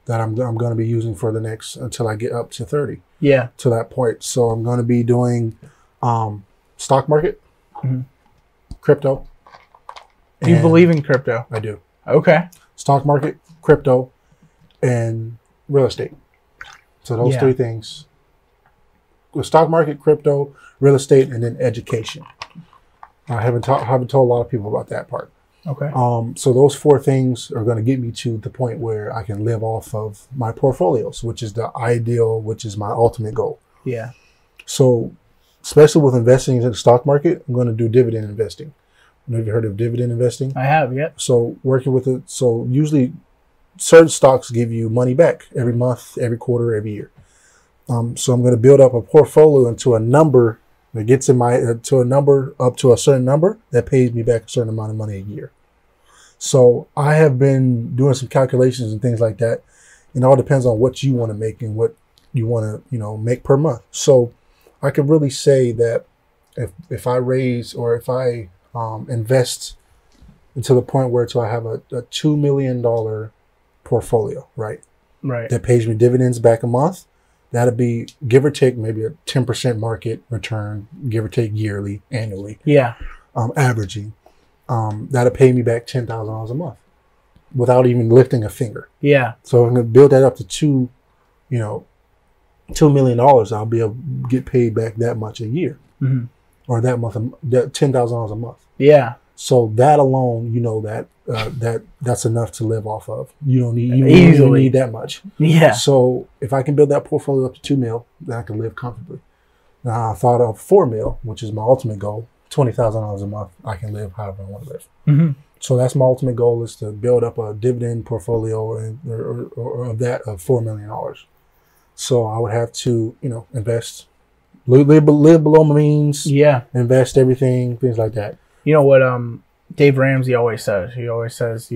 that I'm going to be using for the next, until I get up to 30. Yeah. To that point. So I'm going to be doing, stock market, crypto. Do you believe in crypto? I do. Okay. Stock market, crypto, and real estate. So those 3 things. The stock market, crypto, real estate, and then education. I haven't told a lot of people about that part. Okay. So those 4 things are going to get me to the point where I can live off of my portfolios, which is the ideal, which is my ultimate goal. Yeah. So especially with investing in the stock market, I'm going to do dividend investing. Have you heard of dividend investing? I have, yeah. So working with it, so usually certain stocks give you money back every month, every quarter, every year. So I'm going to build up a portfolio into a number that gets to a number up to a certain number that pays me back a certain amount of money a year. So I have been doing some calculations and things like that. It all depends on what you want to make and what you want to, make per month. So I could really say that if I raise, or if I invest until the point where I have a $2 million portfolio, right? Right. That pays me dividends back a month. That'd be, give or take, maybe a 10% market return, give or take annually. Yeah. Averaging. That'll pay me back $10,000 a month without even lifting a finger. Yeah. So I'm going to build that up to $2 million. I'll be able to get paid back that much a year, or that month, $10,000 a month. Yeah. So that alone, that's enough to live off of. You don't need that much. Yeah. So if I can build that portfolio up to $2 million, then I can live comfortably. Now I thought of $4 million, which is my ultimate goal, $20,000 a month. I can live however I want to live. So that's my ultimate goal, is to build up a dividend portfolio or of $4 million. So I would have to, invest, live below my means. Yeah. Invest everything, things like that. You know what Dave Ramsey always says? He always says,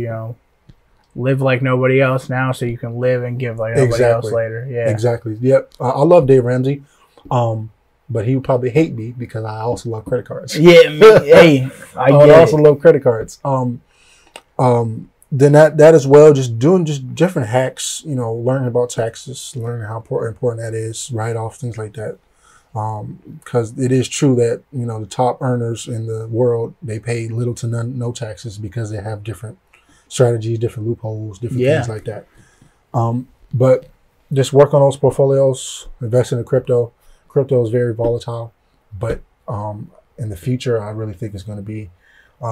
live like nobody else now so you can live and give like nobody else later. Yeah. Exactly. Yep. I love Dave Ramsey. But he would probably hate me because I also love credit cards. Yeah, hey, I also love credit cards. Then that as well, just doing different hacks, learning about taxes, learning how important that is, write-offs, things like that. Because it is true that, the top earners in the world, they pay little to no taxes because they have different strategies, different loopholes, different things like that. But just work on those portfolios, invest in the crypto. Crypto is very volatile, but in the future, I really think it's going to be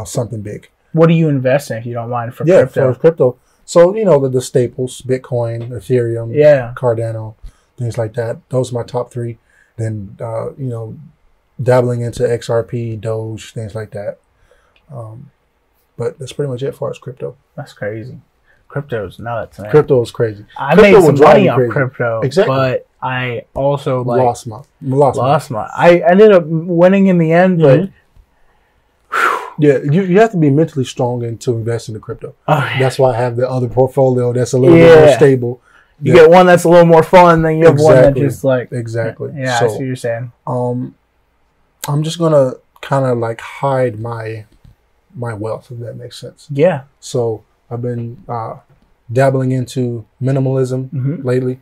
something big. What do you invest in, if you don't mind, for crypto? crypto? For crypto. So, the staples, Bitcoin, Ethereum, Cardano, things like that. Those are my top three. Then, dabbling into XRP, Doge, things like that. But that's pretty much it as far as crypto. That's crazy. Crypto's nuts, man. Crypto is crazy. I made some money off crypto, exactly. But I also lost my. I ended up winning in the end, but yeah, you have to be mentally strong to invest in the crypto. Oh, yeah. That's why I have the other portfolio that's a little bit more stable. You get one that's a little more fun than you have one that just exactly. Yeah, so, I see what you're saying. I'm just gonna kind of hide my wealth, if that makes sense. Yeah. So I've been dabbling into minimalism lately.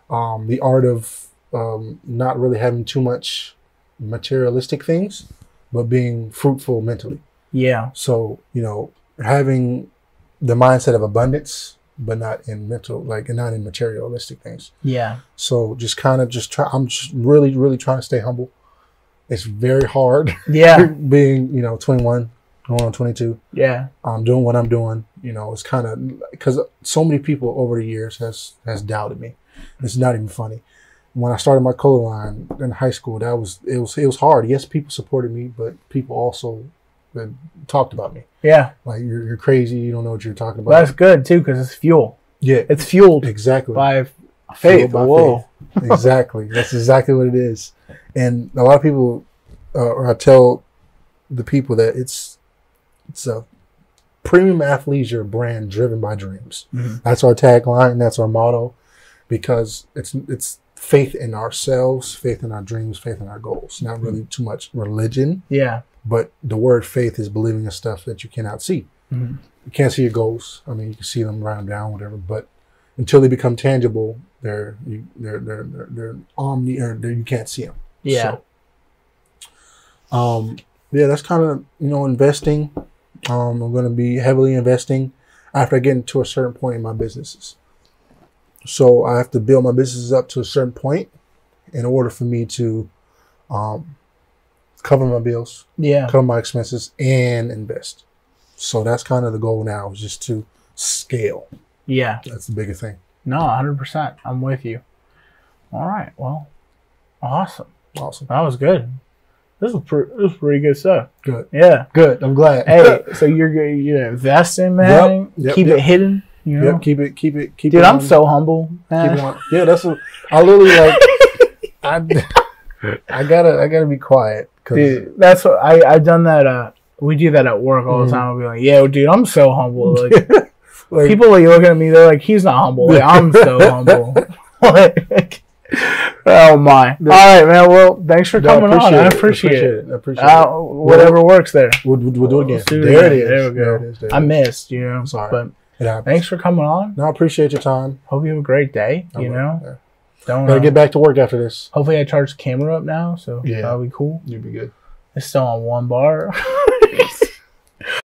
The art of not really having too much materialistic things, but being fruitful mentally. Yeah. So, having the mindset of abundance, but not in mental, and not in materialistic things. Yeah. So I'm just really, really trying to stay humble. It's very hard. Yeah. Being, 21, going on 22. Yeah. I'm doing what I'm doing. It's kind of, because so many people over the years has doubted me. It's not even funny. When I started my color line in high school, it was hard. Yes, people supported me, but people also talked about me. Yeah. Like, you're crazy. You don't know what you're talking about. Well, that's good too, because it's fuel. Yeah. It's fueled exactly by faith. Whoa. Faith. Exactly. That's exactly what it is. And a lot of people, or I tell the people that it's a premium athleisure brand driven by dreams. Mm-hmm. That's our tagline. That's our motto, because it's faith in ourselves, faith in our dreams, faith in our goals. Not really too much religion. Yeah. But the word faith is believing in stuff that you cannot see. Mm-hmm. You can't see your goals. I mean, you can see them round down, whatever. But until they become tangible, they're omni, or you can't see them. Yeah. So, that's kind of investing. I'm going to be heavily investing after I get to a certain point in my businesses. So I have to build my businesses up to a certain point in order for me to cover my bills, cover my expenses, and invest. So that's kind of the goal now, is just to scale. Yeah. That's the biggest thing. No, 100%. I'm with you. All right. Well, awesome. That was good. This was pretty good stuff. Good. Yeah. Good. I'm glad. Hey, so you're investing, man. Yep. Keep it hidden. Yep. Keep it. Dude, I'm so humble. Man. Yeah, that's what I literally I gotta be quiet. Dude, that's what I've done that. We do that at work all the time. I'll be like, yeah, dude, I'm so humble. Like, people looking at me, they're like, he's not humble. Like, I'm so humble. Oh my! All right, man. Well, thanks for coming on. I appreciate it. I appreciate it. Whatever works there. We'll do it again. There it is. There we go. There I missed, Sorry. But thanks for coming on. No, I appreciate your time. Hope you have a great day. Don't gotta get back to work after this. Hopefully, I charge the camera up now, so that'll be cool. You'll be good. It's still on 1 bar.